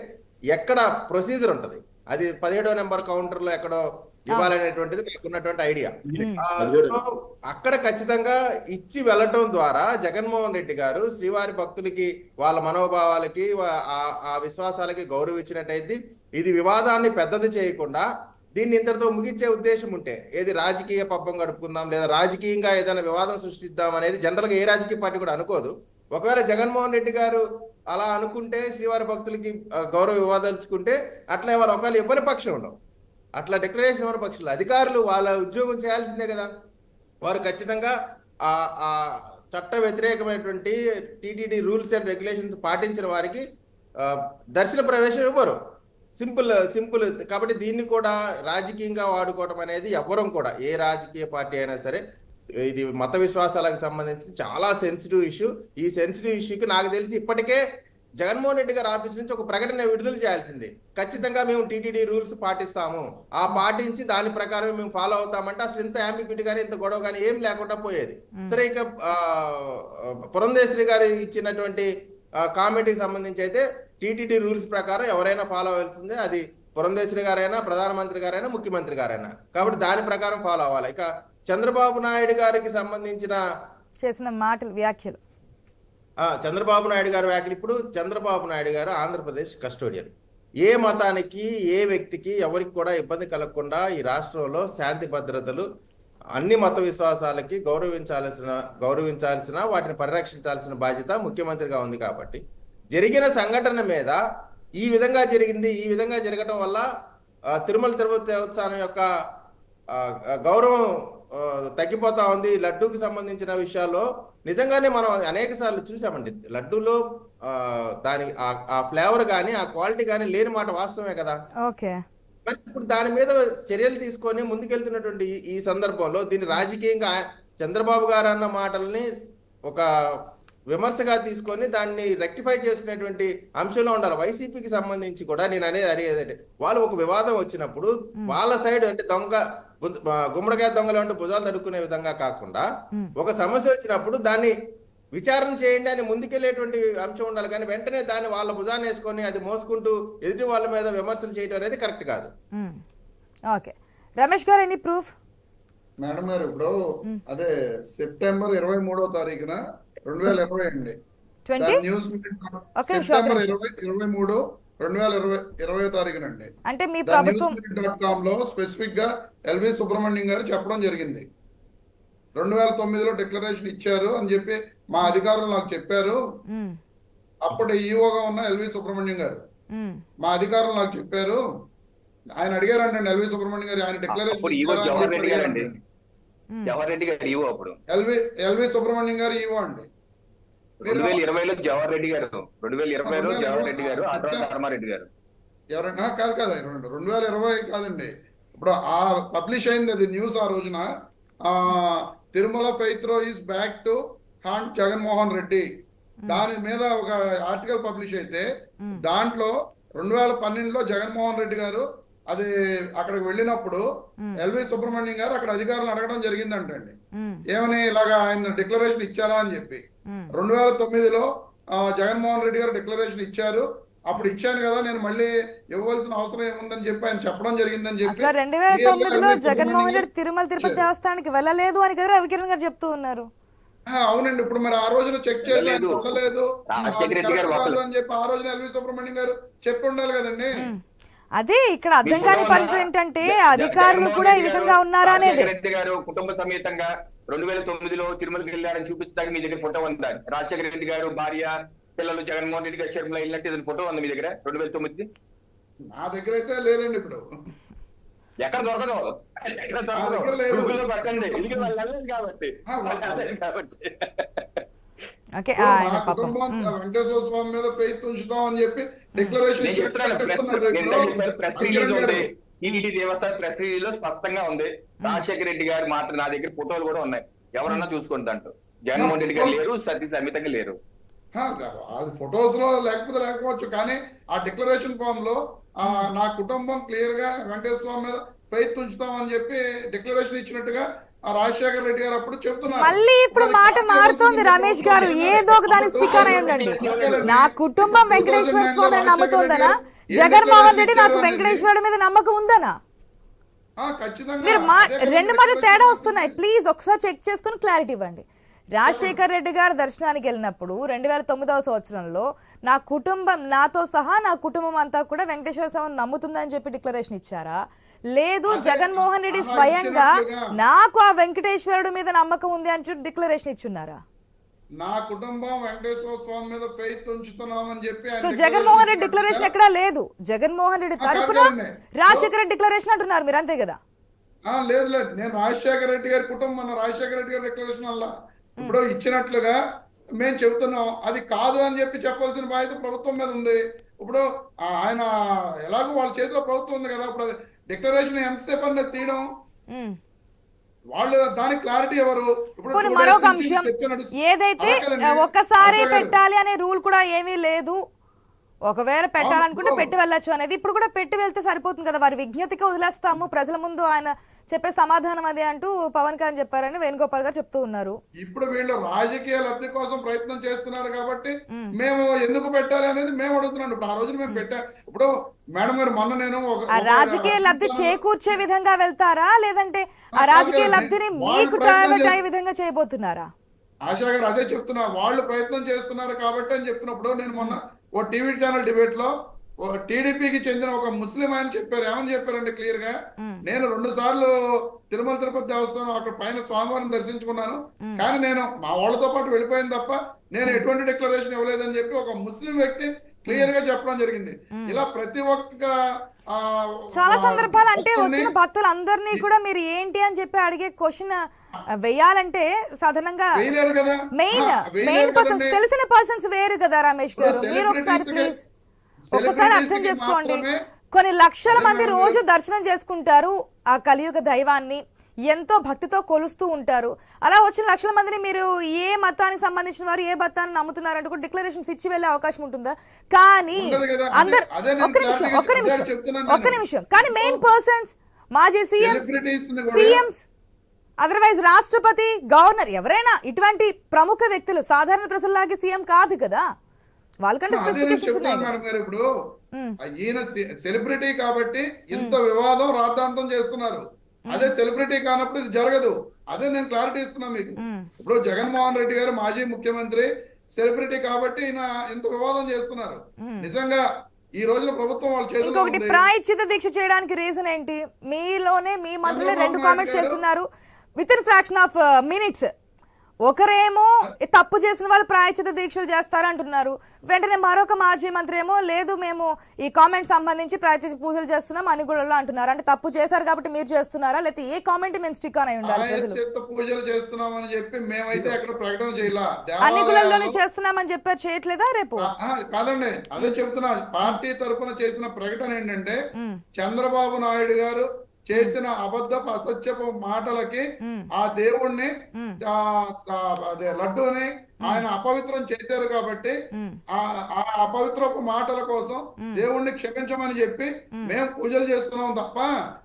ఎక్కడ ప్రొసీజర్ ఉంటది, అది 17వ నెంబర్ కౌంటర్ లో ఎక్కడో ఇవ్వాలనేటువంటిది నాకున్నటువంటి ఐడియా. సో అక్కడ ఖచ్చితంగా ఇచ్చి వెళ్ళటం ద్వారా జగన్మోహన్ రెడ్డి గారు శ్రీవారి భక్తులకి, వాళ్ళ మనోభావాలకి, ఆ విశ్వాసాలకి గౌరవించినట్టయితే ఇది వివాదాన్ని పెద్దది చేయకుండా దీన్ని ఇంతటితో ముగించే ఉద్దేశం ఉంటే, ఏది రాజకీయ పబ్బం గడుపుకుందాం లేదా రాజకీయంగా ఏదైనా వివాదం సృష్టిద్దాం అనేది జనరల్ గా ఏ రాజకీయ పార్టీ కూడా అనుకోదు. ఒకవేళ జగన్మోహన్ రెడ్డి గారు అలా అనుకుంటే, శ్రీవారి భక్తులకి గౌరవ వివాదాలుచుకుంటే, అట్లా వాళ్ళు ఒకవేళ ఇవ్వని పక్షం ఉండవు. అట్లా డిక్లరేషన్ ఇవ్వని పక్షులు అధికారులు వాళ్ళ ఉద్యోగం చేయాల్సిందే కదా. వారు ఖచ్చితంగా చట్ట వ్యతిరేకమైనటువంటి టీటీడీ రూల్స్ అండ్ రెగ్యులేషన్స్ పాటించిన వారికి దర్శన ప్రవేశం ఇవ్వరు. సింపుల్. కాబట్టి దీన్ని కూడా రాజకీయంగా వాడుకోవడం అనేది ఎవ్వరం కూడా, ఏ రాజకీయ పార్టీ అయినా సరే, ఇది మత విశ్వాసాలకు సంబంధించి చాలా సెన్సిటివ్ ఇష్యూ. ఈ సెన్సిటివ్ ఇష్యూకి నాకు తెలిసి ఇప్పటికే జగన్మోహన్ రెడ్డి గారి ఆఫీస్ నుంచి ఒక ప్రకటన విడుదల చేయాల్సింది. ఖచ్చితంగా మేము టీటీడీ రూల్స్ పాటిస్తాము, ఆ పాటించి దాని ప్రకారం మేము ఫాలో అవుతామంటే అసలు ఇంత యాంబిగ్యూటీ కానీ ఇంత గొడవ కానీ ఏం లేకుండా పోయేది. సరే, ఇక పురంధేశ్వరి గారు ఇచ్చినటువంటి కామెంట్కి సంబంధించి అయితే టీటీడీ రూల్స్ ప్రకారం ఎవరైనా ఫాలో అవ్వాల్సిందే, అది పురంధేశ్వరి గారైనా, ప్రధానమంత్రి గారైనా, ముఖ్యమంత్రి గారైనా. కాబట్టి దాని ప్రకారం ఫాలో అవ్వాలి. ఇక చంద్రబాబు నాయుడు గారికి సంబంధించిన చేసిన మాటలు, వ్యాఖ్యలు, చంద్రబాబు నాయుడు గారి వ్యాఖ్యలు. ఇప్పుడు చంద్రబాబు నాయుడు గారు ఆంధ్రప్రదేశ్ కస్టోడియన్. ఏ మతానికి, ఏ వ్యక్తికి, ఎవరికి కూడా ఇబ్బంది కలగకుండా ఈ రాష్ట్రంలో శాంతి భద్రతలు, అన్ని మత విశ్వాసాలకి గౌరవించాల్సిన వాటిని పరిరక్షించాల్సిన బాధ్యత ముఖ్యమంత్రిగా ఉంది. కాబట్టి జరిగిన సంఘటన మీద ఈ విధంగా జరిగింది, ఈ విధంగా జరగటం వల్ల తిరుమల తిరుపతి దేవస్థానం యొక్క గౌరవం తగ్గిపోతా ఉంది. లడ్డూకి సంబంధించిన విషయాల్లో నిజంగానే మనం అనేక సార్లు చూసామండి. లడ్డూలో దాని ఆ ఫ్లేవర్ కానీ ఆ క్వాలిటీ కానీ లేని మాట వాస్తవమే కదా. ఓకే, మరి ఇప్పుడు దాని మీద చర్యలు తీసుకొని ముందుకెళ్తున్నటువంటి ఈ సందర్భంలో దీన్ని రాజకీయంగా చంద్రబాబు గారు అన్న మాటల్ని ఒక విమర్శగా తీసుకొని దాన్ని రెక్టిఫై చేసుకునేటువంటి అంశంలో ఉండాలి. వైసీపీకి సంబంధించి కూడా నేను అడిగేదంటే, వాళ్ళు ఒక వివాదం వచ్చినప్పుడు వాళ్ళ సైడ్ అంటే గుమ్మడికాయ దొంగలు అంటే భుజాలు తడుక్కునే విధంగా కాకుండా, ఒక సమస్య వచ్చినప్పుడు దాన్ని విచారణ చేయండి అని ముందుకెళ్లేటువంటి అంశం ఉండాలి. కానీ వెంటనే దాన్ని వాళ్ళ భుజాన్ని వేసుకొని అది మోసుకుంటూ ఎదుటి వాళ్ళ మీద విమర్శలు చేయడం అనేది కరెక్ట్ కాదు. ఓకే, రమేష్ గారు, ఎనీ ప్రూఫ్? మేడం గారు, ఇప్పుడు అదే సెప్టెంబర్ 23వ తారీఖున 2020 అండి, న్యూస్ సెప్టెంబర్ 23, 2020 తారీఖునండి. అంటే మీ ప్రభుత్వం .com లో స్పెసిఫిక్ గా ఎల్వి సుబ్రహ్మణ్యం గారు చెప్పడం జరిగింది. 2009లో డిక్లరేషన్ ఇచ్చారు అని చెప్పి మా అధికారులు నాకు చెప్పారు. అప్పుడు ఈఓగా ఉన్న ఎల్వి సుబ్రహ్మణ్యం గారు మా అధికారులు నాకు చెప్పారు. ఆయన అడిగారంటే ఎల్వి సుబ్రహ్మణ్యం గారు, ఆయన డిక్లరేషన్ ఎల్వి సుబ్రహ్మణ్యం గారు ఈఓ అండి. 2020లో జవహర్ రెడ్డి గారు, 2020లో జవహర్ రెడ్డి గారు, ధర్మారెడ్డి గారు ఎవరైనా కాదు 2020 కాదండి. ఇప్పుడు ఆ పబ్లిష్ అయింది అది న్యూస్. ఆ రోజున Tirumala faith row is back to haunt Jaganmohan Reddy, దాని మీద ఒక ఆర్టికల్ పబ్లిష్ అయితే దాంట్లో 2012లో జగన్మోహన్ రెడ్డి గారు అది అక్కడికి వెళ్ళినప్పుడు ఎల్వి సుబ్రహ్మణ్యం గారు అక్కడ అధికారులను అడగడం జరిగిందంటండి, ఏమని ఇలాగా ఆయన డిక్లరేషన్ ఇచ్చారా అని చెప్పి. 2009లో జగన్మోహన్ రెడ్డి గారు డిక్లరేషన్ ఇచ్చారు, అప్పుడు ఇచ్చాను కదా నేను మళ్ళీ ఇవ్వవలసిన అవసరం ఏముందని చెప్పి ఆయన చెప్పడం జరిగిందని చెప్పి. 2009లో జగన్మోహన్ రెడ్డి తిరుమల తిరుపతి దేవస్థానానికి వెళ్ళలేదు అని కదా రవికిరణ్ గారు చెప్తూ ఉన్నారు. అవునండి, ఇప్పుడు మరి ఆ రోజున చెక్ చేసి ఆయన వెళ్ళలేదు అని చెప్పి ఆ రోజున ఎల్వి సుబ్రహ్మణ్యం గారు చెప్పి ఉండాలి కదండి. అదే ఇక్కడ అర్థం కాని పరిస్థితి ఏంటంటే అధికారులు కూడా ఈ విధంగా ఉన్నారా అనేది. రెడ్డి గారు కుటుంబ సమేతంగా 2009లో తిరుమలకి వెళ్ళారని చూపించడానికి మీ దగ్గర ఫోటో ఉందా? రాజశేఖర రెడ్డి గారు భార్య పిల్లలు జగన్మోహన్ రెడ్డి గారు షర్మిల వెళ్ళినట్టు ఫోటో ఉంది మీ దగ్గర 2009? నా దగ్గర అయితే లేదండి. ఇప్పుడు ఎక్కడ దొరకదు, పట్టండి కాబట్టి. వెంకటేశ్వర స్వామి మీద ఫెయిత్ ఉంచుతాం అని చెప్పి డిక్లరేషన్ టీటీడీ దేవస్థానం ప్రెస్ రిలీజ్ లో స్పష్టంగా ఉంది. రాజశేఖర రెడ్డి గారు మాత్రం నా దగ్గర ఫోటోలు కూడా ఉన్నాయి, ఎవరన్నా చూసుకోండి. దాంట్లో జగన్మోహన్ రెడ్డి గారు లేరు, సతీ సమితంగా లేరు. ఫొటోస్ లో లేకపోవచ్చు, కానీ ఆ డిక్లరేషన్ ఫామ్ లో నా కుటుంబం క్లియర్ గా వెంకటేశ్వర స్వామి మీద ఫెయిత్ ఉంచుతామని చెప్పి డిక్లరేషన్ ఇచ్చినట్టుగా రాజశేఖర రెడ్డి గారు అప్పుడు చెప్తున్నారు. మళ్ళీ ఇప్పుడు మాట మారుతోంది రమేష్ గారు, ఏదో ఒక దాని స్టిక్కర్ అయి ఉండండి. నా కుటుంబం వెంకటేశ్వర స్వామిని నమ్ముతోందనా, జగన్మోహన్ రెడ్డి నాకు వెంకటేశ్వరుడి మీద నమ్మకం ఉందనా? మీరు రెండు మాటలు తేడా వస్తున్నాయి. ప్లీజ్ ఒకసారి చెక్ చేసుకుని క్లారిటీ ఇవ్వండి. రాజశేఖర రెడ్డి గారు దర్శనానికి వెళ్ళినప్పుడు 2009వ సంవత్సరంలో నా కుటుంబం నాతో సహా నా కుటుంబం అంతా కూడా వెంకటేశ్వర స్వామిని నమ్ముతుందని చెప్పి డిక్లరేషన్ ఇచ్చారా? లేదు జగన్మోహన్ రెడ్డి స్వయంగా నాకు ఆ వెంకటేశ్వరుడు మీద నమ్మకం ఉంది అని చెప్పి డిక్లరేషన్ ఇచ్చున్నారా? నా కుటుంబం వెంకటేశ్వర స్వామి మీద ఫెయిత్ ఉంచుతున్నామని చెప్పి. సో జగన్మోహన్ రెడ్డి డిక్లరేషన్ ఎక్కడా లేదు. జగన్మోహన్ రెడ్డి తరపున రాజశేఖర రెడ్డి డిక్లరేషన్ అంటున్నారు మీరు, అంతే కదా? లేదు, నేను రాజశేఖర రెడ్డి గారి కుటుంబం రాజశేఖర రెడ్డి గారి డిక్లరేషన్ వల్ల ఇప్పుడు ఇచ్చినట్లుగా మేము చెబుతున్నాం, అది కాదు అని చెప్పాల్సిన బాధ్యత ప్రభుత్వం మీద ఉంది. ఇప్పుడు ఆయన ఎలాగో వాళ్ళ చేతిలో ప్రభుత్వం ఉంది కదా, ఇప్పుడు డిక్లరేషన్ ఎంతసేపు అన్నది తీయడం, ఉమ్. వాళ్ళు దానికి క్లారిటీ ఎవరు? ఇప్పుడు పోనీ 2 మరొక days నుంచి అంశం, చర్చ నడుస్తుంది. ఏదైతే అలా కదండి, ఒక్కసారి ఆశా గారు. పెట్టాలి అనే రూల్ కూడా ఏమీ లేదు, ఒకవేళ పెట్టాలనుకుంటే అవును. పెట్టి వెళ్ళొచ్చు అనేది. ఇప్పుడు కూడా పెట్టి వెళ్తే సరిపోతుంది కదా, వారి విజ్ఞతకి వదిలేస్తాము, ప్రజల ముందు ఆయన చెప్పే సమాధానం అదే అంటూ పవన్ కళ్యాణ్ చెప్పారని వేణుగోపాల్ గారు చెప్తూ ఉన్నారు. ఇప్పుడు వీళ్ళు రాజకీయ లబ్ధి కోసం ప్రయత్నం చేస్తున్నారు కాబట్టి మేము ఎందుకు పెట్టాలి అనేది మేము అడుగుతున్నాం. ఇప్పుడు ఆ రోజున మేము ఇప్పుడు మేడం గారు మొన్న నేను ఆ రాజకీయ లబ్ధి చేకూర్చే విధంగా వెళ్తారా, లేదంటే ఆ రాజకీయ లబ్ధిని మీకు డైవర్ట్ అయ్యే విధంగా చేయబోతున్నారా? ఆశా గారు అదే చెప్తున్నా, వాళ్ళు ప్రయత్నం చేస్తున్నారు కాబట్టి అని చెప్తున్నప్పుడు, నేను మొన్న ఓ టీవీ ఛానల్ డిబేట్ లో టీడీపీకి చెందిన ఒక ముస్లిం ఆయన చెప్పారు. ఏమని చెప్పారంటే క్లియర్ గా, నేను 2 సార్లు తిరుమల తిరుపతి దేవస్థానం అక్కడ పైన స్వామివారిని దర్శించుకున్నాను, కానీ నేను మా వాళ్ళతో పాటు వెళ్ళిపోయింది తప్ప నేను ఎటువంటి డిక్లరేషన్ ఇవ్వలేదని చెప్పి ఒక ముస్లిం వ్యక్తి క్లియర్ గా చెప్పడం జరిగింది. ఇలా ప్రతి ఒక్క చాలా సందర్భాలు అంటే వచ్చిన భక్తులందరినీ కూడా మీరు ఏంటి అని చెప్పి అడిగే క్వశ్చన్ వేయాలంటే సాధారణంగా వేయలేరు కదా, మెయిన్ పర్సన్స్, తెలిసిన పర్సన్స్ వేరు కదా రమేష్ గారు. మీరు ఒకసారి ప్లీజ్ ఒకసారి అర్థం చేసుకోండి, కొన్ని లక్షల మంది రోజు దర్శనం చేసుకుంటారు ఆ కలియుగ దైవాన్ని, ఎంతో భక్తితో కొలుస్తూ ఉంటారు. అలా వచ్చిన లక్షల మందిని మీరు ఏ మతానికి సంబంధించిన వారు ఏ మతాన్ని నమ్ముతున్నారంటే కూడా డిక్లరేషన్స్ ఇచ్చి వెళ్ళే అవకాశం ఉంటుందా? కానీ అందరు ఒక్క నిమిషం కానీ మెయిన్ పర్సన్స్, మాజీ సీఎంస్, అదర్వైజ్ రాష్ట్రపతి, గవర్నర్, ఎవరైనా ఇటువంటి ప్రముఖ వ్యక్తులు సాధారణ ప్రజల్లాగే సీఎం కాదు కదా, వాళ్ళకంటే స్పెసిఫికేషన్స్ ఉన్నాయి. మేడం గారు ఇప్పుడు ఈయన సెలబ్రిటీ కాబట్టి ఇంత వివాదం రాద్ధాంతం చేస్తున్నారు. అదే సెలబ్రిటీ కానప్పుడు ఇది జరగదు. అదే నేను క్లారిటీ ఇస్తున్నా మీకు. ఇప్పుడు జగన్మోహన్ రెడ్డి గారు మాజీ ముఖ్యమంత్రి, సెలబ్రిటీ కాబట్టి ఈయన ఇంత వివాదం చేస్తున్నారు. నిజంగా ఈ రోజున ప్రభుత్వం వాళ్ళ చేతిలో ఇంకొకటి, ప్రాయశ్చిత దీక్ష చేయడానికి రీజన్ ఏంటి? మీలోనే మీ మంత్రులే 2 కామెంట్స్ చేస్తున్నారు with in fraction of minutes. ఒకరేమో తప్పు చేసిన వాళ్ళు ప్రాయశ్చిత దీక్షలు చేస్తారంటున్నారు, వెంటనే మరొక మాజీ మంత్రి ఏమో లేదు మేము ఈ కామెంట్ సంబంధించి ప్రాయశ్చిత పూజలు చేస్తున్నాం అని కూడా అంటున్నారు. అంటే తప్పు చేశారు కాబట్టి మీరు చేస్తున్నారా, లేకపోతే ఏ కామెంట్ మేము స్టిక్ అని ఉండాలి? పూజలు చేస్తున్నామని చెప్పి మేమైతే ఎక్కడ ప్రకటన చేయాల, అన్ని గుళ్ళల్లోనే చేస్తున్నామని చెప్పారు, చేయట్లేదా రేపు? కాదండి, అదే చెప్తున్నా. పార్టీ తరఫున చేసిన ప్రకటన ఏంటంటే, చంద్రబాబు నాయుడు గారు చేసిన అబద్ధపు అసత్యపు మాటలకి ఆ దేవుణ్ణి అదే లడ్డూని ఆయన అపవిత్రం చేశారు కాబట్టి ఆ అపవిత్రపు మాటల కోసం దేవుణ్ణి క్షమించమని చెప్పి మేము పూజలు చేస్తున్నాం తప్ప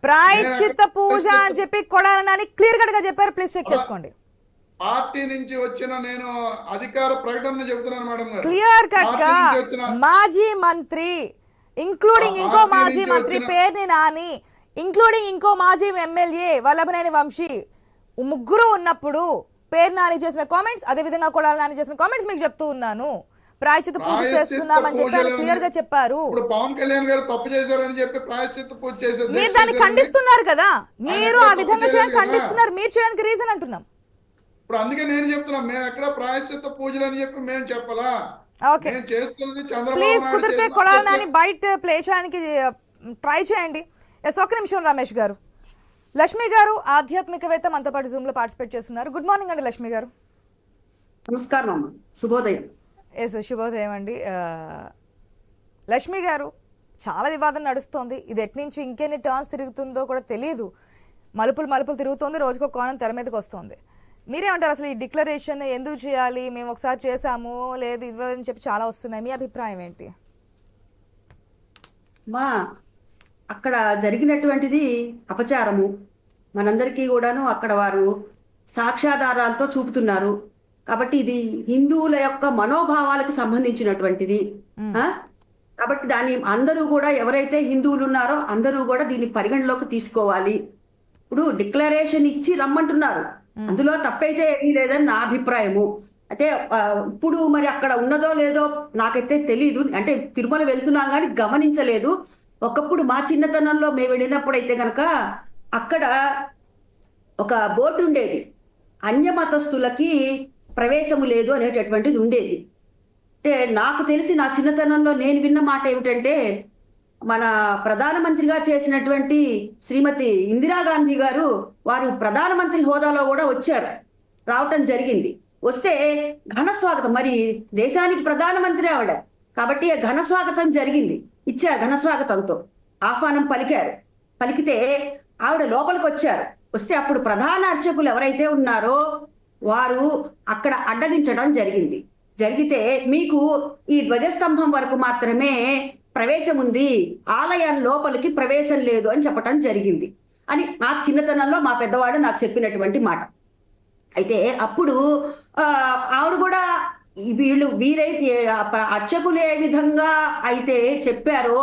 ప్రాయశ్చిత్త పూజ అని చెప్పి కొడాలని క్లియర్ కట్ గా చెప్పారు. ప్లీజ్ చెక్ చేసుకోండి. పార్టీ నుంచి వచ్చిన నేను అధికార ప్రకటన చెబుతున్నాను మేడం గారు. క్లియర్ కట్ గా మాజీ మంత్రి ఇంక్లూడింగ్ ఇంకో మాజీ మంత్రి పేర్ని నాని ఇంక్లూడింగ్ ఇంకో మాజీ ఎమ్మెల్యే వల్లభనేని వంశీ ముగ్గురు ఉన్నప్పుడు పేరు నాని చేసిన కామెంట్స్, అదే విధంగా కొడాలి నాని చేసిన కామెంట్స్ మీకు చెప్తూ ఉన్నాను. ప్రాయశ్చిత్త పూజ చేస్తున్నామని చెప్పి క్లియర్ గా చెప్పారు. ఇప్పుడు పవన్ కళ్యాణ్ గారు తప్పు చేశారని చెప్పి ప్రాయశ్చిత్త పూజ చేశారు. మీరు దాన్ని ఖండిస్తున్నారు కదా, మీరు ఆ విధంగా చేయడానికి ఖండిస్తున్నారు, మీరు చేయడానికి రీజన్ అంటున్నాం. ఇప్పుడు అందుకే నేను చెప్తున్నా, మేము ఎక్కడ ప్రాయశ్చిత్త పూజలు అని చెప్పి మేము చెప్పలా. ఓకే, చేస్తున్నది చంద్రబాబు ప్లీజ్ నాయుడు. కుదిరితే కొడాలి నాని బయట ప్లే చేయడానికి ట్రై చేయండి. ఒక్క నిమిషం రమేష్ గారు. లక్ష్మి గారు ఆధ్యాత్మికవేత్త మనతో పాటు జూమ్ లో పార్టిసిపేట్ చేస్తున్నారు. గుడ్ మార్నింగ్ అండి లక్ష్మి గారు. నమస్కారం అమ్మ, శుభోదయం. శుభోదయం అండి. లక్ష్మి గారు, చాలా వివాదం నడుస్తోంది, ఇది ఎట్నుంచి ఇంకెన్ని టర్న్స్ తిరుగుతుందో కూడా తెలియదు, మలుపులు తిరుగుతోంది, రోజుకో కోణం తెర మీదకి వస్తుంది. మీరేమంటారు? అసలు ఈ డిక్లరేషన్ ఎందుకు చేయాలి? మేము ఒకసారి చేసాము, లేదు ఇవ్వని చెప్పి చాలా వస్తున్నాయి, మీ అభిప్రాయం ఏంటి? మా అక్కడ జరిగినటువంటిది అపచారము, మనందరికీ కూడాను అక్కడ వారు సాక్ష్యాధారాలతో చూపుతున్నారు కాబట్టి ఇది హిందువుల యొక్క మనోభావాలకు సంబంధించినటువంటిది. కాబట్టి దాన్ని అందరూ కూడా, ఎవరైతే హిందువులు ఉన్నారో అందరూ కూడా దీన్ని పరిగణలోకి తీసుకోవాలి. ఇప్పుడు డిక్లరేషన్ ఇచ్చి రమ్మంటున్నారు, అందులో తప్పైతే ఏమీ లేదని నా అభిప్రాయము. అయితే ఇప్పుడు మరి అక్కడ ఉన్నదో లేదో నాకైతే తెలీదు, అంటే తిరుమల వెళ్తున్నాం కానీ గమనించలేదు. ఒకప్పుడు మా చిన్నతనంలో మేము వెళ్ళినప్పుడు అయితే కనుక అక్కడ ఒక బోర్డు ఉండేది, అన్య మతస్థులకి ప్రవేశము లేదు అనేటటువంటిది ఉండేది. అంటే నాకు తెలిసి నా చిన్నతనంలో నేను విన్న మాట ఏమిటంటే, మన ప్రధానమంత్రిగా చేసినటువంటి శ్రీమతి ఇందిరాగాంధీ గారు, వారు ప్రధానమంత్రి హోదాలో కూడా రావటం జరిగింది. వస్తే ఘన స్వాగతం, మరి దేశానికి ప్రధానమంత్రి ఆవిడ కాబట్టి ఘన స్వాగతం జరిగింది, ఇచ్చారు, ఘన స్వాగతంతో ఆహ్వానం పలికారు. పలికితే ఆవిడ లోపలికి వచ్చారు. వస్తే అప్పుడు ప్రధాన అర్చకులు ఎవరైతే ఉన్నారో వారు అక్కడ అడ్డగించడం జరిగింది. జరిగితే మీకు ఈ ధ్వజస్తంభం వరకు మాత్రమే ప్రవేశం ఉంది, ఆలయం లోపలికి ప్రవేశం లేదు అని చెప్పటం జరిగింది అని నా చిన్నతనంలో మా పెద్దవాడు నాకు చెప్పినటువంటి మాట. అయితే అప్పుడు ఆవిడ కూడా వీరైతే అర్చకులు ఏ విధంగా అయితే చెప్పారో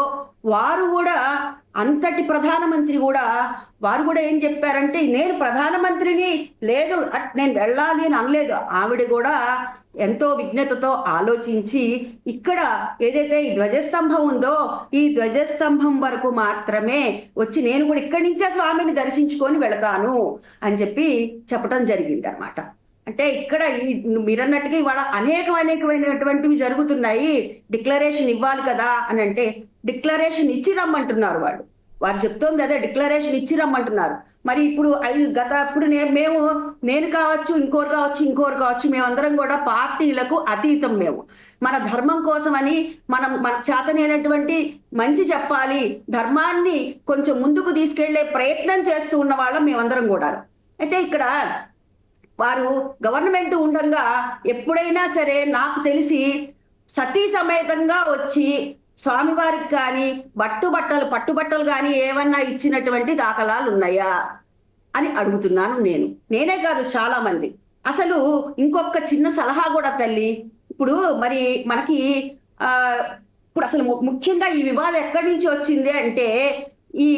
వారు కూడా, అంతటి ప్రధానమంత్రి కూడా వారు కూడా ఏం చెప్పారంటే, నేను ప్రధానమంత్రిని లేదు నేను వెళ్ళాలి అని అనలేదు. ఆవిడ కూడా ఎంతో విజ్ఞతతో ఆలోచించి ఇక్కడ ఏదైతే ఈ ధ్వజస్తంభం ఉందో ఈ ధ్వజస్తంభం వరకు మాత్రమే వచ్చి నేను కూడా ఇక్కడి నుంచే స్వామిని దర్శించుకొని వెళతాను అని చెప్పి చెప్పడం జరిగింది అన్నమాట. అంటే ఇక్కడ మీరన్నట్టుగా ఇవాళ అనేకమైనటువంటివి జరుగుతున్నాయి. డిక్లరేషన్ ఇవ్వాలి కదా అని అంటే డిక్లరేషన్ ఇచ్చి రమ్మంటున్నారు వారు చెప్తోంది అదే, డిక్లరేషన్ ఇచ్చి రమ్మంటున్నారు. మరి ఇప్పుడు ఇప్పుడు నేను కావచ్చు, ఇంకోరు కావచ్చు, మేమందరం కూడా పార్టీలకు అతీతం. మేము మన ధర్మం కోసమని మన చేతనైనటువంటి మంచి చెప్పాలి, ధర్మాన్ని కొంచెం ముందుకు తీసుకెళ్లే ప్రయత్నం చేస్తూ ఉన్న వాళ్ళం మేమందరం కూడా. అయితే ఇక్కడ వారు గవర్నమెంట్ ఉండగా ఎప్పుడైనా సరే నాకు తెలిసి సతీ సమేతంగా వచ్చి స్వామివారికి కానీ పట్టుబట్టలు కానీ ఏమన్నా ఇచ్చినటువంటి దాఖలాలు ఉన్నాయా అని అడుగుతున్నాను నేనే కాదు చాలా మంది. అసలు ఇంకొక చిన్న సలహా కూడా తల్లి, ఇప్పుడు మరి మనకి ఇప్పుడు అసలు ముఖ్యంగా ఈ వివాదం ఎక్కడి నుంచి వచ్చింది అంటే ఈ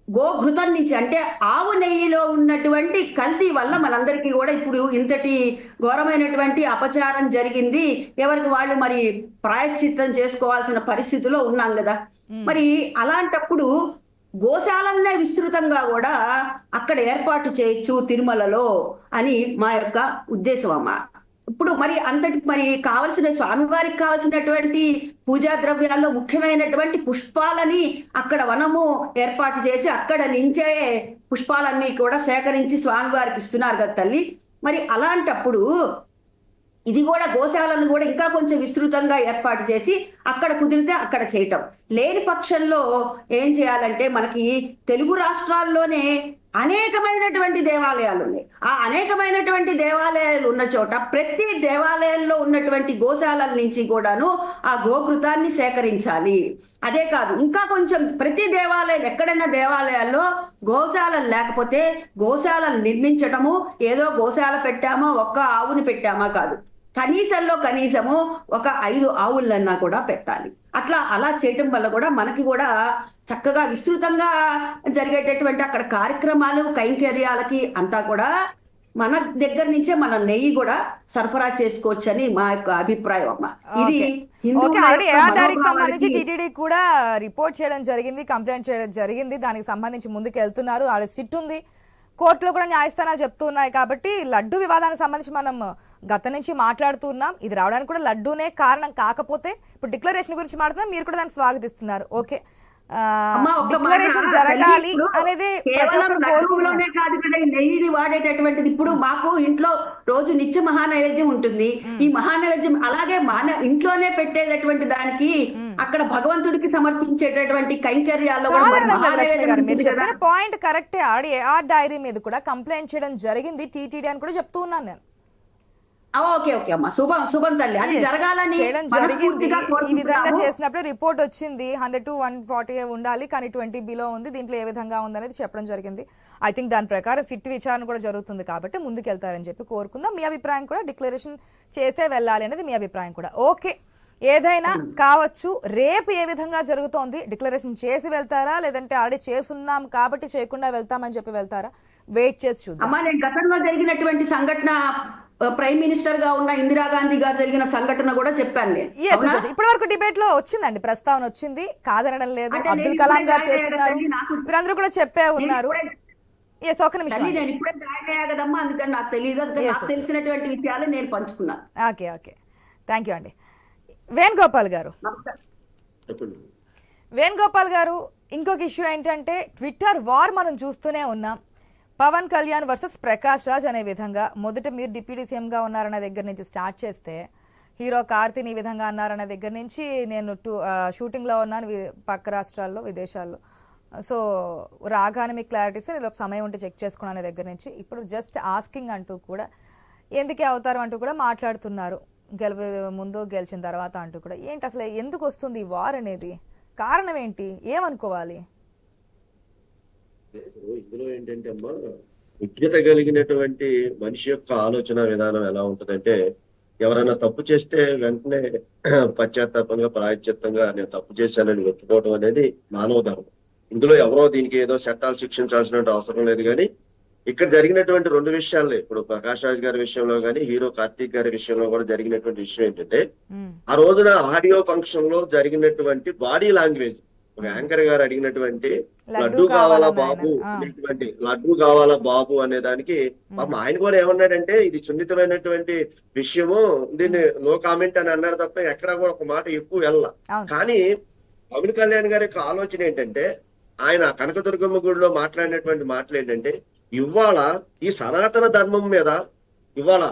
గోఘృతం నుంచి, అంటే ఆవు నెయ్యిలో ఉన్నటువంటి కల్తీ వల్ల మనందరికీ కూడా ఇప్పుడు ఇంతటి ఘోరమైనటువంటి అపచారం జరిగింది. ఎవరికి వాళ్ళు మరి ప్రాయశ్చిత్తం చేసుకోవాల్సిన పరిస్థితిలో ఉన్నాం కదా. మరి అలాంటప్పుడు గోశాలనే విస్తృతంగా కూడా అక్కడ ఏర్పాటు చేయొచ్చు తిరుమలలో అని మా యొక్క ఉద్దేశం అమ్మ. ఇప్పుడు మరి కావలసిన స్వామివారికి కావలసినటువంటి పూజా ద్రవ్యాల్లో ముఖ్యమైనటువంటి పుష్పాలని అక్కడ వనము ఏర్పాటు చేసి అక్కడ నుంచే పుష్పాలన్నీ కూడా సేకరించి స్వామివారికి ఇస్తున్నారు కదా తల్లి. మరి అలాంటప్పుడు ఇది కూడా గోశాలను కూడా ఇంకా కొంచెం విస్తృతంగా ఏర్పాటు చేసి అక్కడ కుదిరితే అక్కడ చేయటం. లేని పక్షంలో ఏం చేయాలంటే మనకి తెలుగు రాష్ట్రాల్లోనే అనేకమైనటువంటి దేవాలయాలు ఉన్నాయి. ఆ అనేకమైనటువంటి దేవాలయాలు ఉన్న చోట ప్రతి దేవాలయంలో ఉన్నటువంటి గోశాలల నుంచి కూడాను ఆ గోకృతాన్ని సేకరించాలి. అదే కాదు, ఇంకా కొంచెం ప్రతి దేవాలయం ఎక్కడైనా దేవాలయాల్లో గోశాలలు లేకపోతే గోశాలను నిర్మించటము, ఏదో గోశాల పెట్టామా ఒక్క ఆవుని పెట్టామా కాదు, కనీసము ఒక 5 ఆవులన్నా కూడా పెట్టాలి. అలా చేయటం వల్ల కూడా మనకి కూడా చక్కగా విస్తృతంగా జరిగేటటువంటి అక్కడ కార్యక్రమాలు కైంకర్యాలకి అంతా కూడా మన దగ్గర నుంచే మన నెయ్యి కూడా సరఫరా చేసుకోవచ్చని మా యొక్క అభిప్రాయం అమ్మ. ఇది సంబంధించి టీటీడీ కూడా రిపోర్ట్ చేయడం జరిగింది, కంప్లైంట్ చేయడం జరిగింది. దానికి సంబంధించి ముందుకు వెళ్తున్నారు. ఆడ సిట్ ఉంది, కోర్టులో కూడా న్యాయస్థానాలు చెప్తున్నాయి. కాబట్టి లడ్డు వివాదానికి సంబంధించి మనం గత నుంచి మాట్లాడుతున్నాం. ఇది రావడానికి కూడా లడ్డూనే కారణం. కాకపోతే ఇప్పుడు డిక్లరేషన్ గురించి మాట్లాడుతున్నాం, మీరు కూడా దాన్ని స్వాగతిస్తున్నారు. ఓకే, డిక్లరేషన్ జరగాలి అనేది ప్రతి ఒక్కరు కోరుకుంటున్నారు. కాదు కదా నెయ్యిని వాడేటటువంటిది. ఇప్పుడు మాకు ఇంట్లో రోజు నిత్య మహానైవేద్యం ఉంటుంది. ఈ మహానైవేద్యం అలాగే ఇంట్లోనే పెట్టేటటువంటి దానికి అక్కడ భగవంతుడికి సమర్పించేటటువంటి కైంకర్యాల్లో పాయింట్ కరెక్టే. ఆర్ డైరీ మీద కూడా కంప్లైంట్ చేయడం జరిగింది టీటీడీ అని కూడా చెప్తూ ఉన్నాను నేను. ఓకే అమ్మా, శుభం తల్లి, అది జరగాలని చేయడం జరిగింది. ఈ విధంగా చేసినప్పుడు రిపోర్ట్ వచ్చింది 100 to 140 ఉండాలి, కానీ 20 బిలో ఉంది. దీంట్లో ఏ విధంగా ఉందనేది చెప్పడం జరిగింది. ఐ థింక్ దాని ప్రకారం సిట్ విచారణ కూడా జరుగుతుంది కాబట్టి ముందుకెళ్తారని చెప్పి కోరుకుందాం. మీ అభిప్రాయం కూడా డిక్లరేషన్ చేసే వెళ్ళాలి అనేది మీ అభిప్రాయం కూడా. ఓకే, ఏదైనా కావచ్చు. రేపు ఏ విధంగా జరుగుతోంది? డిక్లరేషన్ చేసి వెళ్తారా, లేదంటే ఆల్రెడీ చేస్తున్నాం కాబట్టి చేయకుండా వెళ్తామని చెప్పి వెళ్తారా? వెయిట్ చేసి చూద్దాం. అమ్మా, నేను గతంలో జరిగినటువంటి సంఘటన, ప్రైమ్ మినిస్టర్ గా ఉన్న ఇందిరాగాంధీ గారు జరిగిన సంఘటన కూడా చెప్పాను నేను. ఇప్పటి వరకు డిబేట్ లో వచ్చిందండి, ప్రస్తావన వచ్చింది, కాదనడం లేదు. అబ్దుల్ కలాం గారు చేస్తున్నారు, మీరందరూ కూడా చెప్పే ఉన్నారు. నేను ఇప్పుడే జాయిన్ అయ్యా కదమ్మా, అందుకని నాకు తెలియదు. నాకు తెలిసినటువంటి విషయాలు నేను పంచుకున్నాను. ఓకే, థ్యాంక్ యూ అండి. వేణుగోపాల్ గారు, ఇంకొక ఇష్యూ ఏంటంటే ట్విట్టర్ వార్ మనం చూస్తూనే ఉన్నాం. పవన్ కళ్యాణ్ వర్సెస్ ప్రకాష్ రాజ్ అనే విధంగా మొదట మీరు డిప్యూటీ సీఎంగా ఉన్నారనే దగ్గర నుంచి స్టార్ట్ చేస్తే హీరో కార్తీని ఈ విధంగా అన్నారనే దగ్గర నుంచి నేను షూటింగ్లో ఉన్నాను పక్క రాష్ట్రాల్లో విదేశాల్లో. సో రాగానే మీకు క్లారిటీస్ నేను సమయం ఉంటే చెక్ చేసుకున్నాను దగ్గర నుంచి ఇప్పుడు జస్ట్ ఆస్కింగ్ అంటూ కూడా ఎందుకే అవుతారు అంటూ కూడా మాట్లాడుతున్నారు. ముందు గెలిచిన తర్వాత అంటూ కూడా ఏంటి అసలు ఎందుకు వస్తుంది ఈ వార్ అనేది, కారణం ఏంటి, ఏమనుకోవాలి? ఇందులో ఏంటంటే అమ్మా, విజ్ఞత కలిగినటువంటి మనిషి యొక్క ఆలోచన విధానం ఎలా ఉంటుందంటే, ఎవరైనా తప్పు చేస్తే వెంటనే పశ్చాత్తాపంగా ప్రాయశ్చిత్తంగా నేను తప్పు చేశానని ఒప్పుకోవడం అనేది మానవ ధర్మం. ఇందులో ఎవరో దీనికి ఏదో చట్టాలు శిక్షించాల్సిన అవసరం లేదు. కానీ ఇక్కడ జరిగినటువంటి రెండు విషయాలు, ఇప్పుడు ప్రకాష్ రాజ్ గారి విషయంలో కానీ హీరో కార్తీక్ గారి విషయంలో కూడా జరిగినటువంటి విషయం ఏంటంటే, ఆ రోజున ఆడియో ఫంక్షన్ లో జరిగినటువంటి బాడీ లాంగ్వేజ్, ఒక యాంకర్ గారు అడిగినటువంటి లడ్డు కావాలా బాబు అనేటువంటి లడ్డు కావాలా బాబు అనే దానికి పాపం ఆయన కూడా ఏమన్నాడంటే, ఇది సున్నితమైనటువంటి విషయము, దీన్ని నో కామెంట్ అని అన్నారు తప్ప ఎక్కడా కూడా ఒక మాట ఎక్కువ వెళ్ళ. కానీ పవన్ కళ్యాణ్ గారి యొక్క ఆలోచన ఏంటంటే, ఆయన కనకదుర్గమ్మ గుడిలో మాట్లాడినటువంటి మాటలు ఏంటంటే, ఇవాళ ఈ సనాతన ధర్మం మీద ఇవాళ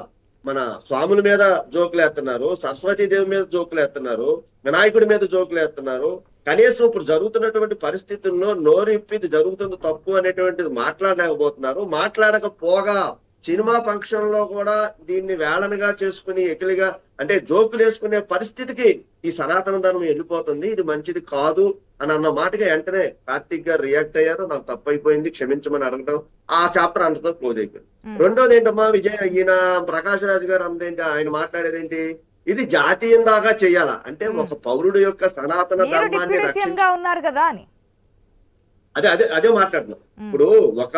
మన స్వాముల మీద జోకులు వేస్తున్నారు, సరస్వతీదేవి మీద జోకులు వేస్తున్నారు, వినాయకుడి మీద జోకులు వేస్తున్నారు. కనీసం ఇప్పుడు జరుగుతున్నటువంటి పరిస్థితుల్లో నోరిప్పి ఇది జరుగుతుంది తప్పు అనేటువంటిది మాట్లాడలేకపోతున్నారు. మాట్లాడకపోగా సినిమా ఫంక్షన్ లో కూడా దీన్ని వేళనగా చేసుకుని ఎకిలిగా అంటే జోకులు వేసుకునే పరిస్థితికి ఈ సనాతన ధర్మం వెళ్ళిపోతుంది, ఇది మంచిది కాదు అని అన్న మాటగా వెంటనే కార్తీక్ గారు రియాక్ట్ అయ్యారు. నాకు తప్పు అయిపోయింది క్షమించమని అడగడం, ఆ చాప్టర్ అంతతో క్లోజ్ అయిపోయింది. రెండోది ఏంటమ్మా, ఈయన ప్రకాష్ రాజ్ గారు అందేంటి, ఆయన మాట్లాడేది ఏంటి, ఇది జాతీయం దాకా చెయ్యాలా అంటే ఒక పౌరుడు యొక్క సనాతన ధర్మాన్ని ఉన్నారు కదా అని అదే మాట్లాడుతున్నాం. ఇప్పుడు ఒక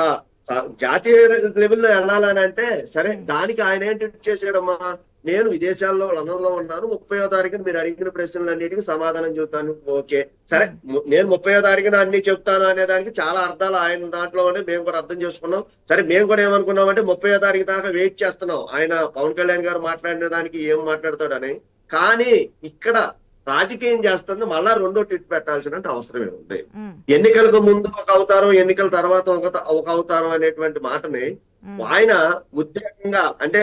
జాతీయ లెవెల్లో వెళ్ళాలని అంటే సరే, దానికి ఆయన ఏంటి చేసాడమ్మా, నేను విదేశాల్లో లండన్లో ఉన్నాను, 30వ తారీఖున మీరు అడిగిన ప్రశ్నలన్నిటికీ సమాధానం చెబుతాను. ఓకే సరే, నేను 30వ తారీఖున అన్ని చెప్తాను అనే దానికి చాలా అర్థాలు ఆయన దాంట్లోనే మేము కూడా అర్థం చేసుకున్నాం. సరే, మేము కూడా ఏమనుకున్నాం అంటే 30వ తారీఖు దాకా వెయిట్ చేస్తున్నాం ఆయన పవన్ కళ్యాణ్ గారు మాట్లాడిన దానికి ఏం మాట్లాడతాడని. కానీ ఇక్కడ రాజకీయం చేస్తుంది, మళ్ళా రెండో టిట్ పెట్టాల్సిన అవసరం ఏముంది. ఎన్నికలకు ముందు ఒక అవతారం, ఎన్నికల తర్వాత ఒక అవతారం అనేటువంటి మాటని ఆయన ఉద్యోగంగా అంటే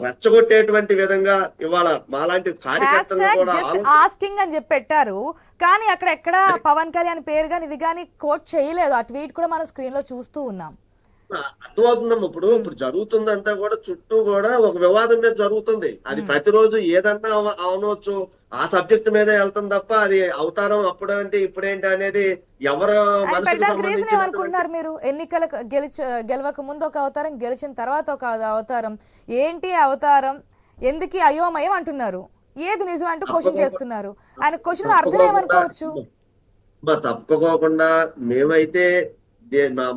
రెచ్చగొట్టేటువంటి విధంగా ఇవాళ మాలాంటి కార్యకర్తలు కూడా ఆస్కింగ్ అని చెప్పి పెట్టారు. కానీ అక్కడ ఎక్కడ పవన్ కళ్యాణ్ పేరు కానీ ఇది కానీ కోట్ చేయలేదు. ఆ ట్వీట్ కూడా మనం స్క్రీన్ లో చూస్తూ ఉన్నాం. అర్థమవుతుందమ్మా. ఇప్పుడు జరుగుతుందంతా కూడా చుట్టూ కూడా ఒక వివాదం మీద జరుగుతుంది. అది ప్రతిరోజు ఏదన్నా అవనవచ్చు, ఆ సబ్జెక్ట్ మీద వెళ్తుంది తప్ప అది అవతారం అప్పుడేంటి ఇప్పుడేంటి అనేది ఎవరు ఏమనుకుంటున్నారు మీరు? ఎన్నికల గెలవక ముందు ఒక అవతారం, గెలిచిన తర్వాత ఒక అవతారం, ఏంటి అవతారం, ఎందుకు అయోమయం అంటున్నారు, ఏది నిజం అంటూ క్వశ్చన్ చేస్తున్నారు. ఆయన క్వశ్చన్ అర్థం ఏమనుకోవచ్చు? తప్పుకోకుండా మేమైతే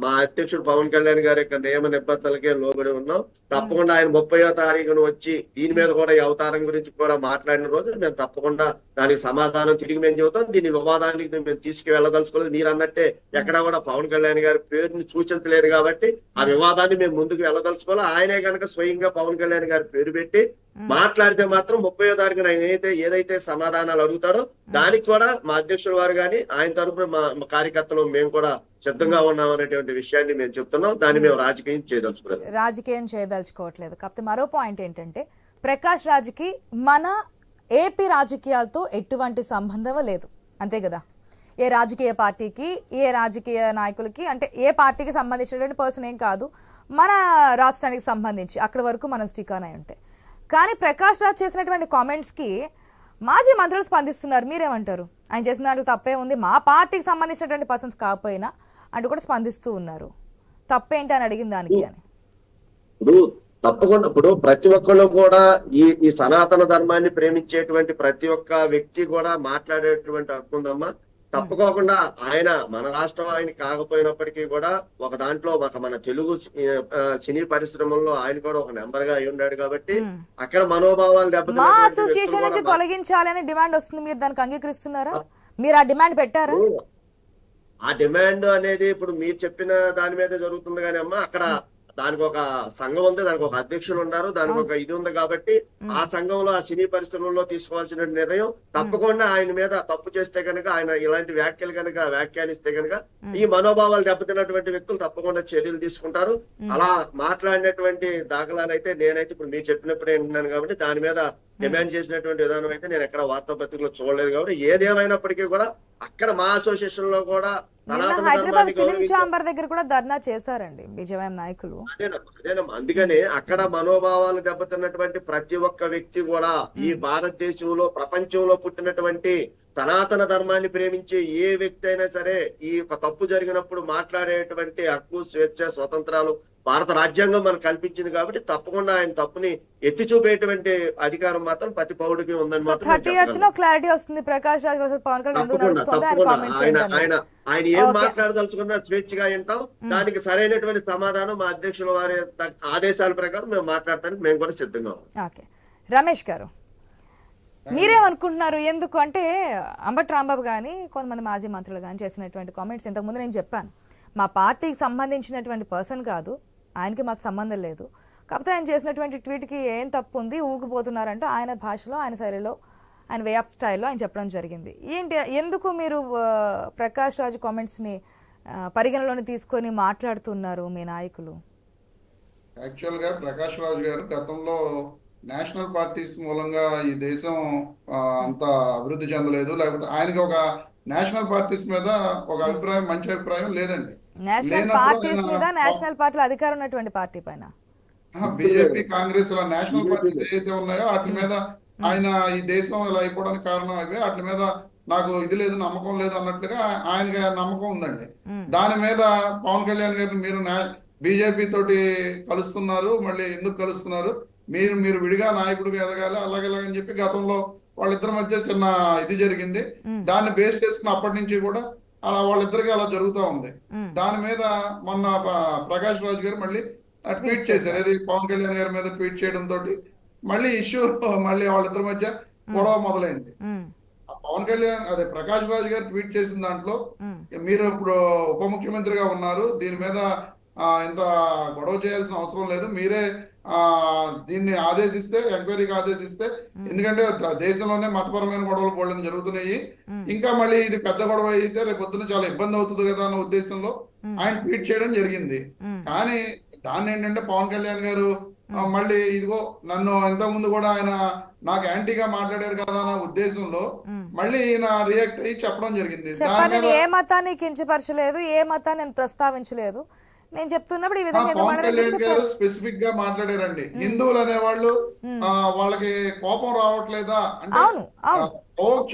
మా అధ్యక్షుడు పవన్ కళ్యాణ్ గారి యొక్క నియమ నిబంధనలకే లోబడి ఉన్నాం. తప్పకుండా ఆయన 30వ తారీఖున వచ్చి దీని మీద కూడా ఈ అవతారం గురించి కూడా మాట్లాడిన రోజు మేము తప్పకుండా దానికి సమాధానం తిరిగి మేము చెబుతాం. దీని వివాదానికి మేము తీసుకువెళ్ళదలుచుకోలేదు. మీరు అన్నట్టే ఎక్కడా కూడా పవన్ కళ్యాణ్ గారి పేరుని సూచించలేదు కాబట్టి ఆ వివాదాన్ని మేము ముందుకు వెళ్ళదలుచుకోవాలి. ఆయనే కనుక స్వయంగా పవన్ కళ్యాణ్ గారి పేరు పెట్టి మాట్లాడితే మాత్రం 30వ తారీఖున ఆయన ఏదైతే సమాధానాలు అడుగుతాడో దానికి కూడా మా అధ్యక్షుడు వారు కానీ ఆయన తరఫున మా కార్యకర్తలు మేము కూడా సిద్ధంగా ఉన్నాం అనేటువంటి విషయాన్ని మేము చెప్తున్నాం. దాన్ని మేము రాజకీయం చేయదలుచుకోవట్లేదు. కాకపోతే మరో పాయింట్ ఏంటంటే, ప్రకాష్ రాజ్కి మన ఏపీ రాజకీయాలతో ఎటువంటి సంబంధం లేదు, అంతే కదా? ఏ రాజకీయ పార్టీకి, ఏ రాజకీయ నాయకులకి, అంటే ఏ పార్టీకి సంబంధించినటువంటి పర్సన్ ఏం కాదు, మన రాష్ట్రానికి సంబంధించి అక్కడి వరకు మనం స్టిక్ ఆన్ అయి ఉంటాయి. కానీ ప్రకాష్ రాజ్ చేసినటువంటి కామెంట్స్కి మాజీ మంత్రులు స్పందిస్తున్నారు. మీరేమంటారు? ఆయన చేసిన దాంట్లో తప్పే ఉంది, మా పార్టీకి సంబంధించినటువంటి పర్సన్స్ కాకపోయినా అంటూ కూడా స్పందిస్తూ ఉన్నారు. తప్పేంటి అని అడిగిన దానికి అని. తప్పకుండా ఇప్పుడు ప్రతి ఒక్కళ్ళు కూడా ఈ సనాతన ధర్మాన్ని ప్రేమించేటువంటి ప్రతి ఒక్క వ్యక్తి కూడా మాట్లాడేటువంటి హక్కు ఉందమ్మా. తప్పుకోకుండా ఆయన మన రాష్ట్రం ఆయన కాకపోయినప్పటికీ కూడా ఒక దాంట్లో మన తెలుగు సినీ పరిశ్రమల్లో ఆయన కూడా ఒక నెంబర్ గా అయి ఉన్నాడు కాబట్టి అక్కడ మనోభావాలు దెబ్బతిని తొలగించాలని డిమాండ్ వస్తుంది. మీరు దానికి అంగీకరిస్తున్నారా? మీరు ఆ డిమాండ్ పెట్టారు? ఆ డిమాండ్ అనేది ఇప్పుడు మీరు చెప్పిన దాని మీద జరుగుతుంది కానీ అమ్మా, అక్కడ దానికి ఒక సంఘం ఉంది, దానికి ఒక అధ్యక్షులు ఉన్నారు, దానికి ఒక ఇది ఉంది. కాబట్టి ఆ సంఘంలో ఆ సినీ పరిశ్రమలో తీసుకోవాల్సిన నిర్ణయం తప్పకుండా ఆయన మీద తప్పు చేస్తే కనుక, ఆయన ఇలాంటి వ్యాఖ్యలు కనుక వ్యాఖ్యానిస్తే కనుక ఈ మనోభావాలు దెబ్బతిన్నటువంటి వ్యక్తులు తప్పకుండా చర్యలు తీసుకుంటారు. అలా మాట్లాడినటువంటి దాఖలాలు అయితే నేనైతే ఇప్పుడు మీరు చెప్పినప్పుడే విన్నాను. కాబట్టి దాని మీద డిమాండ్ చేసినటువంటి విధానం అయితే నేను ఎక్కడ వార్తాపత్రికలో చూడలేదు. కాబట్టి ఏదేమైనప్పటికీ కూడా అక్కడ మా అసోసియేషన్ లో కూడా నిన్న సనాతన హైదరాబాద్ ధర్మాన్ని ఫిలిం గౌరవించే ఛాంబర్ దగ్గర కూడా ధర్నా చేశారండి బీజేపీ నాయకులు. అదేనమ్మా. అందుకని అక్కడ మనోభావాలు దెబ్బతిన్నటువంటి ప్రతి ఒక్క వ్యక్తి కూడా ఈ భారతదేశంలో ప్రపంచంలో పుట్టినటువంటి సనాతన ధర్మాన్ని ప్రేమించే ఏ వ్యక్తి అయినా సరే ఈ ఒక తప్పు జరిగినప్పుడు మాట్లాడేటువంటి హక్కు, స్వేచ్ఛ, స్వతంత్రాలు భారత రాజ్యాంగం మనకు కల్పించింది. కాబట్టి తప్పకుండా ఆయన తప్పుని ఎత్తి చూపేటువంటి అధికారం మాత్రం ప్రతి పౌరుడికి ఉందని సో మాత్రం నేను 30th చెప్పగలను. లో క్లారిటీ వస్తుంది ప్రకాష్ రాజ్ వర్సెస్ పవన్ కళ్యాణ్ ఎందుకు తప్పకుండా నడుస్తుంది ఆయన తప్పకుండా కామెంట్స్ ఆయన ఏంటనేది. ఆయన ఆయన ఏం Okay. మాట్లాడదలుచుకున్నా స్వేచ్ఛగా వింటాం. దానికి సరైనటువంటి సమాధానం మా అధ్యక్షుల వారి ఆదేశాల ప్రకారం మేము మాట్లాడటానికి మేము కూడా సిద్ధంగా ఉన్నాం. ఓకే రమేష్ గారు మీరేమనుకుంటున్నారు? ఎందుకు అంటే అంబటి రాంబాబు కానీ కొంతమంది మాజీ మంత్రులు కానీ చేసినటువంటి కామెంట్స్ ఇంతకుముందు నేను చెప్పాను, మా పార్టీకి సంబంధించినటువంటి పర్సన్ కాదు, ఆయనకి మాకు సంబంధం లేదు, కాకపోతే ఆయన చేసినటువంటి ట్వీట్కి ఏం తప్పు ఉంది, ఊగిపోతున్నారంటూ ఆయన భాషలో, ఆయన శైలిలో, ఆయన వే ఆఫ్ స్టైల్లో ఆయన చెప్పడం జరిగింది. ఏంటి ఎందుకు మీరు ప్రకాష్ రాజ్ కామెంట్స్ని పరిగణలోకి తీసుకొని మాట్లాడుతున్నారు మీ నాయకులు? యాక్చువల్గా ప్రకాష్ రాజ్ గారు గతంలో నేషనల్ పార్టీస్ మూలంగా ఈ దేశం అంత అభివృద్ధి చెందలేదు, లేకపోతే ఆయనకి ఒక నేషనల్ పార్టీస్ మీద ఒక అభిప్రాయం, మంచి అభిప్రాయం లేదండి. నేషనల్ పార్టీస్ మీద, నేషనల్ పార్టీలో అధికారం ఉన్నటువంటి పార్టీ పైన బీజేపీ, కాంగ్రెస్ ఇలా నేషనల్ పార్టీస్ ఏవైతే ఉన్నాయో వాటి మీద ఆయన ఈ దేశం ఇలా అయిపోవడానికి కారణం అవే, వాటి మీద నాకు ఇది లేదు, నమ్మకం లేదు అన్నట్లుగా ఆయనకి నమ్మకం ఉందండి. దాని మీద పవన్ కళ్యాణ్ గారిని మీరు బీజేపీ తోటి కలుస్తున్నారు, మళ్ళీ ఎందుకు కలుస్తున్నారు, మీరు విడిగా నాయకుడిగా ఎదగాలి అలాగేలాగని చెప్పి గతంలో వాళ్ళిద్దరి మధ్య చిన్న ఇది జరిగింది. దాన్ని బేస్ చేసుకుని అప్పటి నుంచి కూడా అలా వాళ్ళిద్దరికి అలా జరుగుతూ ఉంది. దాని మీద మొన్న ప్రకాష్ రాజ్ గారు మళ్ళీ ట్వీట్ చేశారు, ఏది పవన్ కళ్యాణ్ గారి మీద ట్వీట్ చేయడం తోటి మళ్ళీ ఇష్యూ, మళ్ళీ వాళ్ళిద్దరి మధ్య గొడవ మొదలైంది. పవన్ కళ్యాణ్ అదే ప్రకాష్ రాజ్ గారు ట్వీట్ చేసిన దాంట్లో, మీరు ఇప్పుడు ఉప ముఖ్యమంత్రిగా ఉన్నారు, దీని మీద ఇంత గొడవ చేయాల్సిన అవసరం లేదు, మీరే దీన్ని ఆదేశిస్తే, ఎంక్వైరీకి ఆదేశిస్తే, ఎందుకంటే దేశంలోనే మతపరమైన గొడవలు పోవడం జరుగుతున్నాయి, ఇంకా మళ్ళీ ఇది పెద్ద గొడవ అయితే రేపు పొద్దున చాలా ఇబ్బంది అవుతుంది కదా అన్న ఉద్దేశంలో ఆయన ట్వీట్ చేయడం జరిగింది. కానీ దాన్ని ఏంటంటే పవన్ కళ్యాణ్ గారు మళ్ళీ ఇదిగో నన్ను ఇంతకు ముందు కూడా ఆయన నాకు యాంటీగా మాట్లాడారు కదా అన్న ఉద్దేశంలో మళ్ళీ ఈయన రియాక్ట్ అయ్యి చెప్పడం జరిగింది. చెప్పండి, నేను ఏ మతాన్ని కించపరచలేదు, ఏ మతాన్ని నేను ప్రస్తావించలేదు, నేను చెప్తున్నప్పుడు ఈ విధంగా పవన్ కళ్యాణ్ గారు స్పెసిఫిక్ గా మాట్లాడారండి, హిందువులు అనేవాళ్ళు వాళ్ళకి కోపం రావట్లేదా అంటే అవును అవును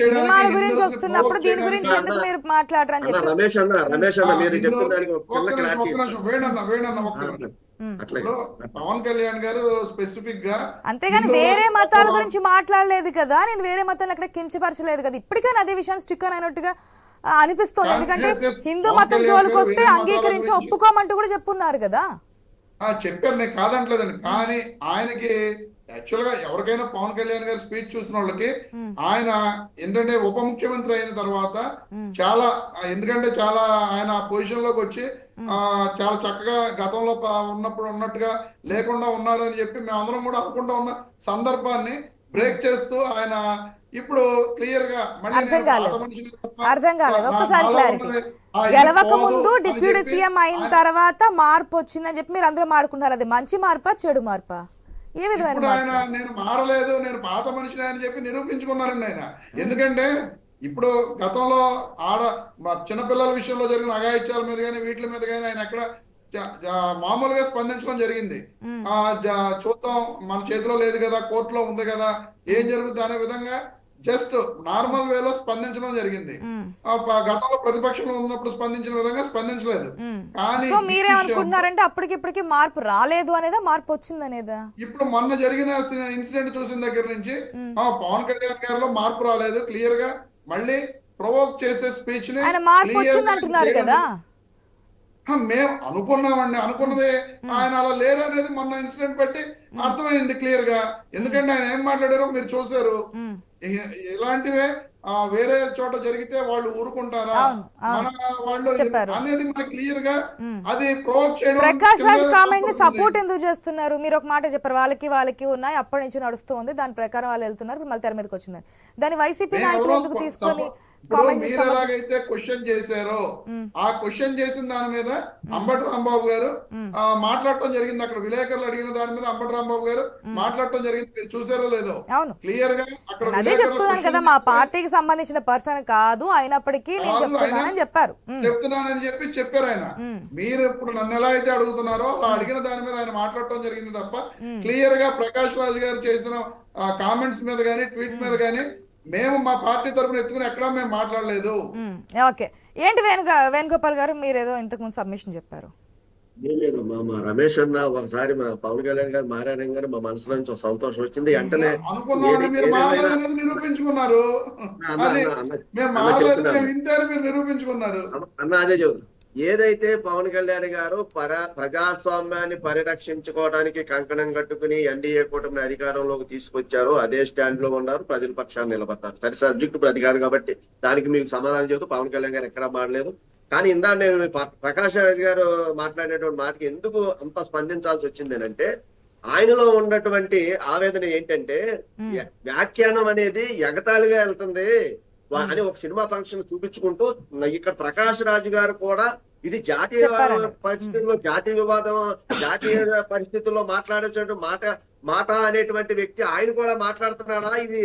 సినిమాల గురించి వస్తున్నప్పుడు దీని గురించి ఎందుకు మీరు మాట్లాడరని చెప్పి రమేష్ అన్న మీరు చెప్తున్న దానికి ఒక చిన్న క్లారిటీ వేణన్న ఇప్పుడు పవన్ కళ్యాణ్ గారు స్పెసిఫిక్ గా అంతేగాని వేరే మతాల గురించి మాట్లాడలేదు కదా, నేను వేరే మతాలను అక్కడ కించపరచలేదు కదా, ఇప్పటికైనా అదే విషయాన్ని స్టిక్ అయినట్టుగా అనిపిస్తుంది. ఎందుకంటే హిందూ మతం జోలికి వస్తే అంగీకరించి ఒప్పుకోమంటూ కూడా చెప్పున్నారు కదా. చెప్పారు, నేను కాదంటలేదండి. కానీ ఆయనకి యాక్చువల్ గా ఎవరికైనా పవన్ కళ్యాణ్ గారి స్పీచ్ చూసిన వాళ్ళకి ఆయన ఏంటంటే ఉప ముఖ్యమంత్రి అయిన తర్వాత చాలా, ఎందుకంటే చాలా ఆయన పొజిషన్ లోకి వచ్చి చాలా చక్కగా గతంలో ఉన్నప్పుడు ఉన్నట్టుగా లేకుండా ఉన్నారు అని చెప్పి మేమందరం కూడా అనుకుంటా ఉన్న సందర్భాన్ని బ్రేక్ చేస్తూ ఆయన ఇప్పుడు క్లియర్ గా అర్థం కాలేదు. ఒక్కసారి క్లారిటీ, గెలవక ముందు డిప్యూటీ సీఎం అయిన తర్వాత మార్పు వచ్చిందని చెప్పి మీరు అందరూ మాడుకుంటారు, అది మంచి మార్పా చెడు మార్పా? ఏ విధమైన ఆయన నేను మారలేదు, నేను పాత మనిషిని అని చెప్పి నిరూపించుకున్నారండి ఆయన. ఎందుకంటే ఇప్పుడు గతంలో చిన్నపిల్లల విషయంలో జరిగిన అఘాయిత్యాల మీద కానీ వీటి మీద కానీ ఆయన ఎక్కడ మామూలుగా స్పందించడం జరిగింది. చూద్దాం, మన చేతిలో లేదు కదా, కోర్టులో ఉంది కదా, ఏం జరుగుతుంది అనే విధంగా జస్ట్ నార్మల్ వేలో స్పందించడం జరిగింది. గతంలో ప్రతిపక్షంలో ఉన్నప్పుడు స్పందించిన విధంగా స్పందించలేదు. కానీ మీరేమనుకుంటున్నారంటే అప్పటికిప్పటికి మార్పు రాలేదు అనేదా, మార్పు వచ్చింది అనేదా? ఇప్పుడు మొన్న జరిగిన ఇన్సిడెంట్ చూసిన దగ్గర నుంచి పవన్ కళ్యాణ్ గారిలో మార్పు రాలేదు, క్లియర్ గా మళ్ళీ ప్రొవోక్ చేసే స్పీచ్ ని మార్పు వచ్చింది అంటున్నారు కదా. మేము అనుకున్నామండి, అనుకున్నది ఆయన అలా లేరు అనేది మొన్న ఇన్సిడెంట్ బట్టి అర్థమైంది క్లియర్ గా. ఎందుకంటే ఆయన ఏం మాట్లాడారో మీరు చూసారు. ఇలాంటివే వేరే చోట జరిగితే వాళ్ళు ఊరుకుంటారా, అవును, అవును. మన వాళ్ళు చెప్పారు. అనేది మనకి క్లియర్ గా అది ప్రొవోక్ చేయడం ప్రకాష్ రాజ్ కింద కామెంట్ ని తప్పవుతుంది. సపోర్ట్ ఎందుకు చేస్తున్నారు? మీరు ఒక మాట చెప్పారు, వాళ్ళకి ఉన్నాయి, అప్పటి నుంచి నడుస్తుంది, దాని ప్రకారం వాళ్ళు వెళ్తున్నారు, ఇప్పుడు మళ్ళీ తెర మీదకి వచ్చింది. దాని వైసీపీ మేము నాయకులు ఎవరో ఎందుకు తీసుకొని ఇప్పుడు కామెంట్ మీరు ఎలాగైతే క్వశ్చన్ చేశారో ఆ క్వశ్చన్ చేసిన దాని మీద అంబటి రాంబాబు గారు మాట్లాడటం జరిగింది. అక్కడ విలేకరులు అడిగిన దాని మీద అంబటి రాంబాబు గారు మాట్లాడటం జరిగింది. మీరు చూసారో లేదో అవును క్లియర్ గా అక్కడ అదే విలేకరుల చెప్తున్నాను కదా, question మా పార్టీకి సంబంధించిన పర్సన్ కాదు, అయినప్పటికీ నేను కాదు, చెప్తున్నానని చెప్పారు. చెప్తున్నానని చెప్పారు ఆయన. మీరు ఇప్పుడు నన్ను ఎలా అయితే అడుగుతున్నారో అలా అడిగిన దాని మీద ఆయన మాట్లాడటం జరిగింది తప్ప క్లియర్ గా ప్రకాష్ రాజ్ గారు చేసిన కామెంట్స్ మీద గానీ ట్వీట్ మీద గానీ మేము మా పార్టీ తరఫున ఎత్తుకుని ఎక్కడా మేము మాట్లాడలేదు. ఓకే, ఏంటి వేణుగోపాల్ గారు, మీరు ఏదో ఇంతకు ముందు సబ్మిషన్ చెప్పారు. లేదు మా రమేష్ అన్న ఒకసారి మా పవన్ కళ్యాణ్ గారు మారాయణ గారు మా మనసులో నుంచి ఒక సంతోషం వచ్చింది. వెంటనే అనుకున్నామని మీరు మారలేదనేది నిరూపించుకున్నారు. అది మేము మారలేదు, మేము ఇంతే అని మీరు నిరూపించుకున్నారు. అన్న అదే చెబుతాను. ఏదైతే పవన్ కళ్యాణ్ గారు ప్రజాస్వామ్యాన్ని పరిరక్షించుకోవడానికి కంకణం కట్టుకుని ఎన్డీఏ కూటమిని అధికారంలోకి తీసుకొచ్చారో అదే స్టాండ్ లో ఉన్నారు, ప్రజల పక్షాన్ని నిలబడతారు. సరే, సబ్జెక్ట్ ఇప్పుడు అది కాదు కాబట్టి దానికి మీకు సమాధానం చెబుతూ పవన్ కళ్యాణ్ గారు ఎక్కడా మారలేదు. కానీ ఇందా నేను ప్రకాష్ రాజ్ గారు మాట్లాడేటువంటి మాటకి ఎందుకు అంత స్పందించాల్సి వచ్చింది అంటే, ఆయనలో ఉన్నటువంటి ఆవేదన ఏంటంటే వ్యాఖ్యానం అనేది ఎగతాళిగా వెళ్తుంది అని ఒక సినిమా ఫంక్షన్ చూపించుకుంటూ ఇక్కడ ప్రకాష్ రాజ్ గారు కూడా ఇది జాతీయ పరిస్థితుల్లో జాతీయ వివాదం, జాతీయ పరిస్థితుల్లో మాట్లాడేటువంటి మాట అనేటువంటి వ్యక్తి ఆయన కూడా మాట్లాడుతున్నాడా, ఇది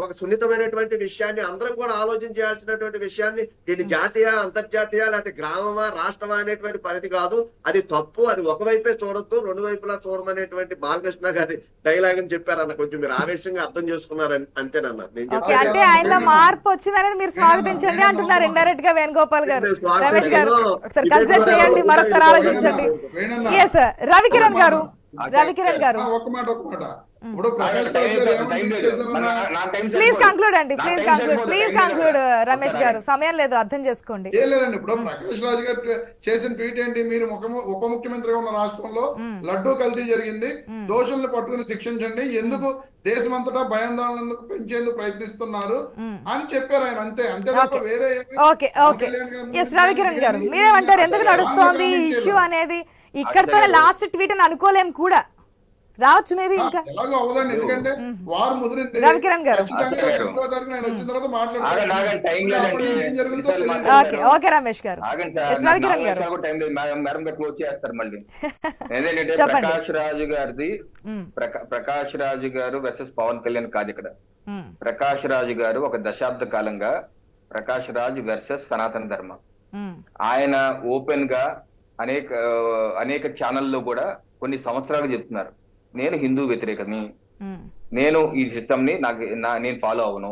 ఒక సున్నితమైనటువంటి విషయాన్ని అందరం కూడా ఆలోచన చేయాల్సినటువంటి విషయాన్ని, దీన్ని జాతీయ అంతర్జాతీయ లేకపోతే గ్రామమా రాష్ట్రమా అనేటువంటి పరిధి కాదు, అది తప్పు, అది ఒకవైపే చూడొద్దు, రెండు వైపులా చూడమనేటువంటి బాలకృష్ణ గారి డైలాగ్ అని చెప్పారన్న. కొంచెం మీరు ఆవేశంగా అర్థం చేసుకున్నారు అంతేనన్నా. ఓకే, అంటే ఆయనలో మార్పు వచ్చిందనేది మీరు స్వాగతించండి అంటున్నారు ఇండైరెక్ట్ గా వేణుగోపాల్ గారు. రమేష్ గారు ఒకసారి కన్సిడర్ చేయండి, మరొకసారి ఆలోచించండి. ఎస్ రవికిరణ్ గారు, ఒక మాట ఇప్పుడు ప్రకాష్ రాజ్ గారు ప్లీజ్ కంక్లూడ్ అండి, ప్లీజ్ కంక్లూడ్ రమేష్ గారు, సమయం లేదు, అర్థం చేసుకోండి. ఏం లేదండి, ఇప్పుడు ప్రకాష్ రాజ్ గారు చేసిన ట్వీట్ ఏంటి, మీరు ఉప ముఖ్యమంత్రిగా ఉన్న రాష్ట్రంలో లడ్డూ కల్తీ జరిగింది, దోషుల్ని పట్టుకుని శిక్షించండి, ఎందుకు దేశమంతటా భయాందోళన ఎందుకు పెంచేందుకు ప్రయత్నిస్తున్నారు అని చెప్పారు ఆయన. అంతే తప్ప వేరే ఓకే ఎస్ రవికిరణ్ గారు, మీరేమంటారు, ఎందుకు నడుస్తోంది ఈ ఇష్యూ అనేది? ఇక్కడతో లాస్ట్ ట్వీట్ అని అనుకోలేం కూడా, రావచ్చు మేబీ ఇంకా ఎలాగో అవదండి, ఎందుకంటే వారు ముదిరింది. రవికిరణ్ గారు వచ్చిన తర్వాత ఓకే రమేష్ గారు, రవికిరణ్ గారు ప్రకాష్ రాజు గారు వర్సెస్ పవన్ కళ్యాణ్ కాదు ఇక్కడ. ప్రకాష్ రాజు గారు ఒక దశాబ్ద కాలంగా ప్రకాష్ రాజ్ వర్సెస్ సనాతన ధర్మం. ఆయన ఓపెన్ గా అనేక ఛానల్లో కూడా కొన్ని సంవత్సరాలు చెప్తున్నారు, నేను హిందూ వ్యతిరేకని, నేను ఈ సిస్టమ్ ని నేను ఫాలో అవను,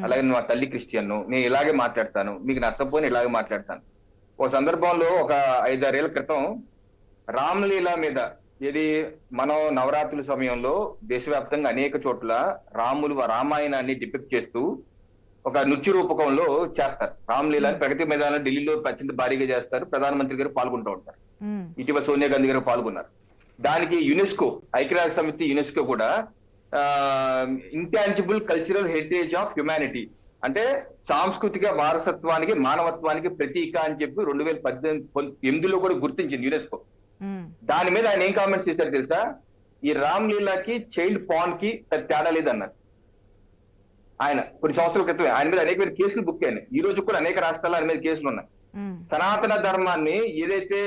అలాగే మా తల్లి క్రిస్టియన్, నేను ఇలాగే మాట్లాడతాను, మీకు నచ్చకపోయినా ఇలాగే మాట్లాడతాను. ఒక సందర్భంలో ఒక 5-6 ఏళ్ల క్రితం రామ్లీలా మీద, ఇది మనం నవరాత్రుల సమయంలో దేశవ్యాప్తంగా అనేక చోట్ల రామాయణాన్ని డిపిక్ట్ చేస్తూ ఒక నృత్య రూపకంలో చేస్తారు. రామ్లీలా ప్రగతి మైదానం ఢిల్లీలో అత్యంత భారీగా చేస్తారు, ప్రధానమంత్రి గారు పాల్గొంటూ ఉంటారు. ఇటీవల సోనియా గాంధీ గారు పాల్గొన్నారు. దానికి యునెస్కో, ఐక్యరాజ్య సమితి యునెస్కో కూడా intangible cultural heritage of humanity, అంటే సాంస్కృతిక వారసత్వానికి మానవత్వానికి ప్రతీక అని చెప్పి 2018లో కూడా గుర్తించింది యునెస్కో. దాని మీద ఆయన ఏం కామెంట్స్ చేశారు తెలుసా, ఈ రామ్ లీలాకి చైల్డ్ పాన్ కి తేడా లేదన్నారు ఆయన. కొన్ని సంవత్సరాల క్రితమే ఆయన మీద అనేక కేసులు బుక్ అయినాయి. ఈ రోజు కూడా అనేక రాష్ట్రాల్లో ఆయన మీద కేసులు ఉన్నాయి. సనాతన ధర్మాన్ని ఏదైతే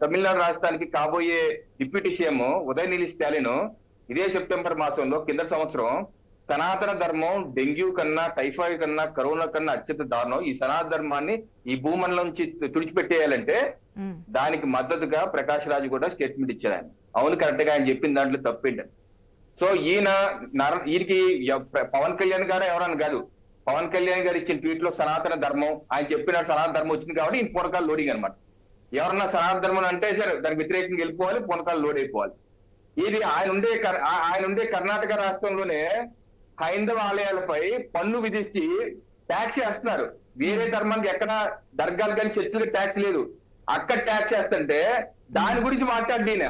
తమిళనాడు రాష్ట్రానికి కాబోయే డిప్యూటీ సీఎం ఉదయనిధి స్టాలిన్ ఇదే సెప్టెంబర్ మాసంలో కింద సంవత్సరం సనాతన ధర్మం డెంగ్యూ కన్నా, టైఫాయిడ్ కన్నా, కరోనా కన్నా అత్యంత దారుణం, ఈ సనాతన ధర్మాన్ని ఈ భూమండలం నుంచి తుడిచిపెట్టేయాలంటే దానికి మద్దతుగా ప్రకాష్ రాజ్ కూడా స్టేట్మెంట్ ఇచ్చారు. ఆయన అవును కరెక్ట్ గా ఆయన చెప్పిన దాంట్లో తప్పేంటండి. సో ఈయనకి పవన్ కళ్యాణ్ గారు ఎవరని కాదు, పవన్ కళ్యాణ్ గారు ఇచ్చిన ట్వీట్ లో సనాతన ధర్మం, ఆయన చెప్పిన సనాతన ధర్మం వచ్చింది కాబట్టి ఈయన పూనకాలు లోడింగ్ అనమాట. ఎవరన్నా సనాతన ధర్మం అంటే సరే దానికి వ్యతిరేకంగా వెళ్ళిపోవాలి, పూనకాలు లోడ్ అయిపోవాలి. ఇది ఆయన ఉండే కర్ణాటక రాష్ట్రంలోనే హైందవ ఆలయాలపై పన్ను విధించి ట్యాక్స్ వేస్తున్నారు. వేరే ధర్మానికి ఎక్కడ దర్గాలు కానీ చర్చిలకు ట్యాక్స్ లేదు, అక్కడ ట్యాక్స్ వేస్తుంటే దాని గురించి మాట్లాడి ఈయన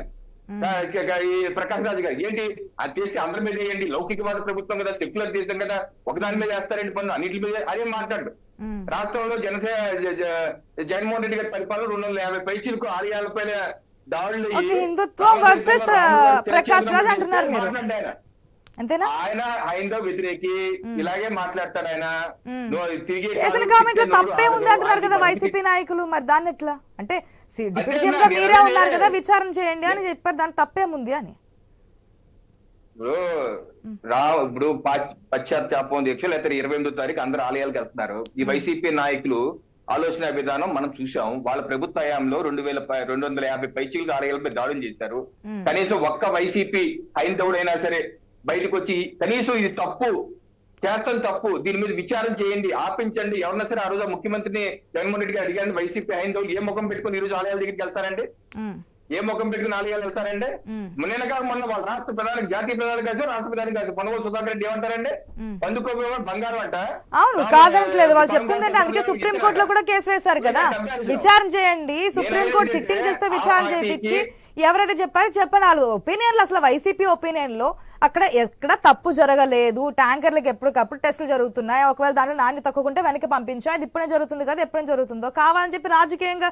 ఈ ప్రకాష్ రాజు గారు ఏంటి అది చేస్తే అందరి మీద వేయండి, లౌకికవాద ప్రభుత్వం కదా, సెక్యులర్ దేశం కదా, ఒకదాని మీద వేస్తారండి పన్ను, అన్నింటి మీద అదే మాట్లాడు. రాష్ట్రంలో జగన్మోహన్ రెడ్డి గారి పరిపాలన 250 పైచీలకు 6,000 రూపాయల దాడులు ఓకే, హిందుత్వం వర్సెస్ ప్రకాష్ రాజ్ అంటున్నారు మీరు, అంతేనా? ఆయన హైందవ వ్యతిరేకి, ఇలాగే మాట్లాడతాడు ఆయన. తిరిగి చేసిన కామెంట్ లో తప్పే ఉంది అంటున్నారు కదా వైసీపీ నాయకులు, మరి దాన్ని ఎట్లా అంటే డిప్యూటీ సీఎం గా మీరే ఉన్నారు కదా, విచారణ చేయండి అని చెప్పారు, దాని తప్పేముంది అని. ఇప్పుడు పశ్చాత్తాపం దీక్ష లేకపోతే 28వ తారీఖు అందరు ఆలయాలకు వెళ్తున్నారు. ఈ వైసీపీ నాయకులు ఆలోచన విధానం మనం చూసాం. వాళ్ళ ప్రభుత్వ హయాంలో 250 పైచీలకు ఆలయాలపై దాడులు చేశారు. కనీసం ఒక్క వైసీపీ హైందవుడైనా సరే బయటకు వచ్చి కనీసం ఇది తప్పు చేస్తాం, తప్పు, దీని మీద విచారణ చేయండి, ఆపించండి, ఎవరన్నా సరే. ఆ రోజు ముఖ్యమంత్రిని జగన్మోహన్ రెడ్డి గారు అడిగాను, వైసీపీ హైందవులు ఏ ముఖం పెట్టుకుని ఈ రోజు ఆలయాల దగ్గరికి వెళ్తారండి? ఏ ముఖం పెట్టుకుని ఆలయాలు వెళ్తారండి? మొన్న కాక మొన్న వాళ్ళ రాష్ట్ర ప్రధాని, జాతీయ ప్రధాని కాదు, రాష్ట్ర ప్రధాని కాదు, పొన్నగోలు సుధాకర్ రెడ్డి ఏమంటారండి? పందుకోవడం బంగారం అంట. అవును, కాదనట్లేదు, వాళ్ళు చెప్తుందంటే అందుకే సుప్రీంకోర్టులో కూడా కేసు వేశారు కదా, విచారణ చేయండి, సుప్రీంకోర్టు సిట్టింగ్ జడ్జితో విచారణ చేయించి ఎవరైతే చెప్పారో చెప్పండి. వాళ్ళు ఒపీనియన్లు, అసలు వైసీపీ ఒపీనియన్ లో అక్కడ ఎక్కడ తప్పు జరగలేదు, ట్యాంకర్లకు ఎప్పటికప్పుడు టెస్టులు జరుగుతున్నాయి, ఒకవేళ దాంట్లో నాణ్యత తక్కువ ఉంటే వెనక్కి పంపించాం, అది ఇప్పుడే జరుగుతుంది కదా, ఎప్పుడైనా జరుగుతుందో, కావాలని చెప్పి రాజకీయంగా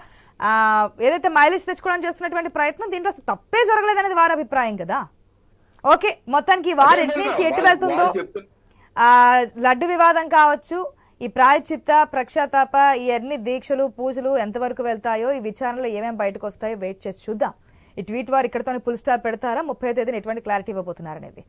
ఏదైతే మైలేజ్ తెచ్చుకోవడానికి చేస్తున్నటువంటి ప్రయత్నం, దీంట్లో అసలు తప్పే జరగలేదు అనేది వారి అభిప్రాయం కదా. ఓకే, మొత్తానికి వారు ఎటు నుంచి ఎటు వెళ్తుందో, లడ్డు వివాదం కావచ్చు, ఈ ప్రాయశ్చిత్త ప్రక్షాతాప ఈ అన్ని దీక్షలు పూజలు ఎంతవరకు వెళ్తాయో, ఈ విచారణలో ఏమేమి బయటకు వస్తాయో వెయిట్ చేసి చూద్దాం. ఈ ట్వీట్ వారు ఇక్కడతోనే ఫుల్ స్టాప్ పెడతారా, 30వ తేదీన ఎటువంటి క్లారిటీ ఇవ్వబోతున్నారనేది.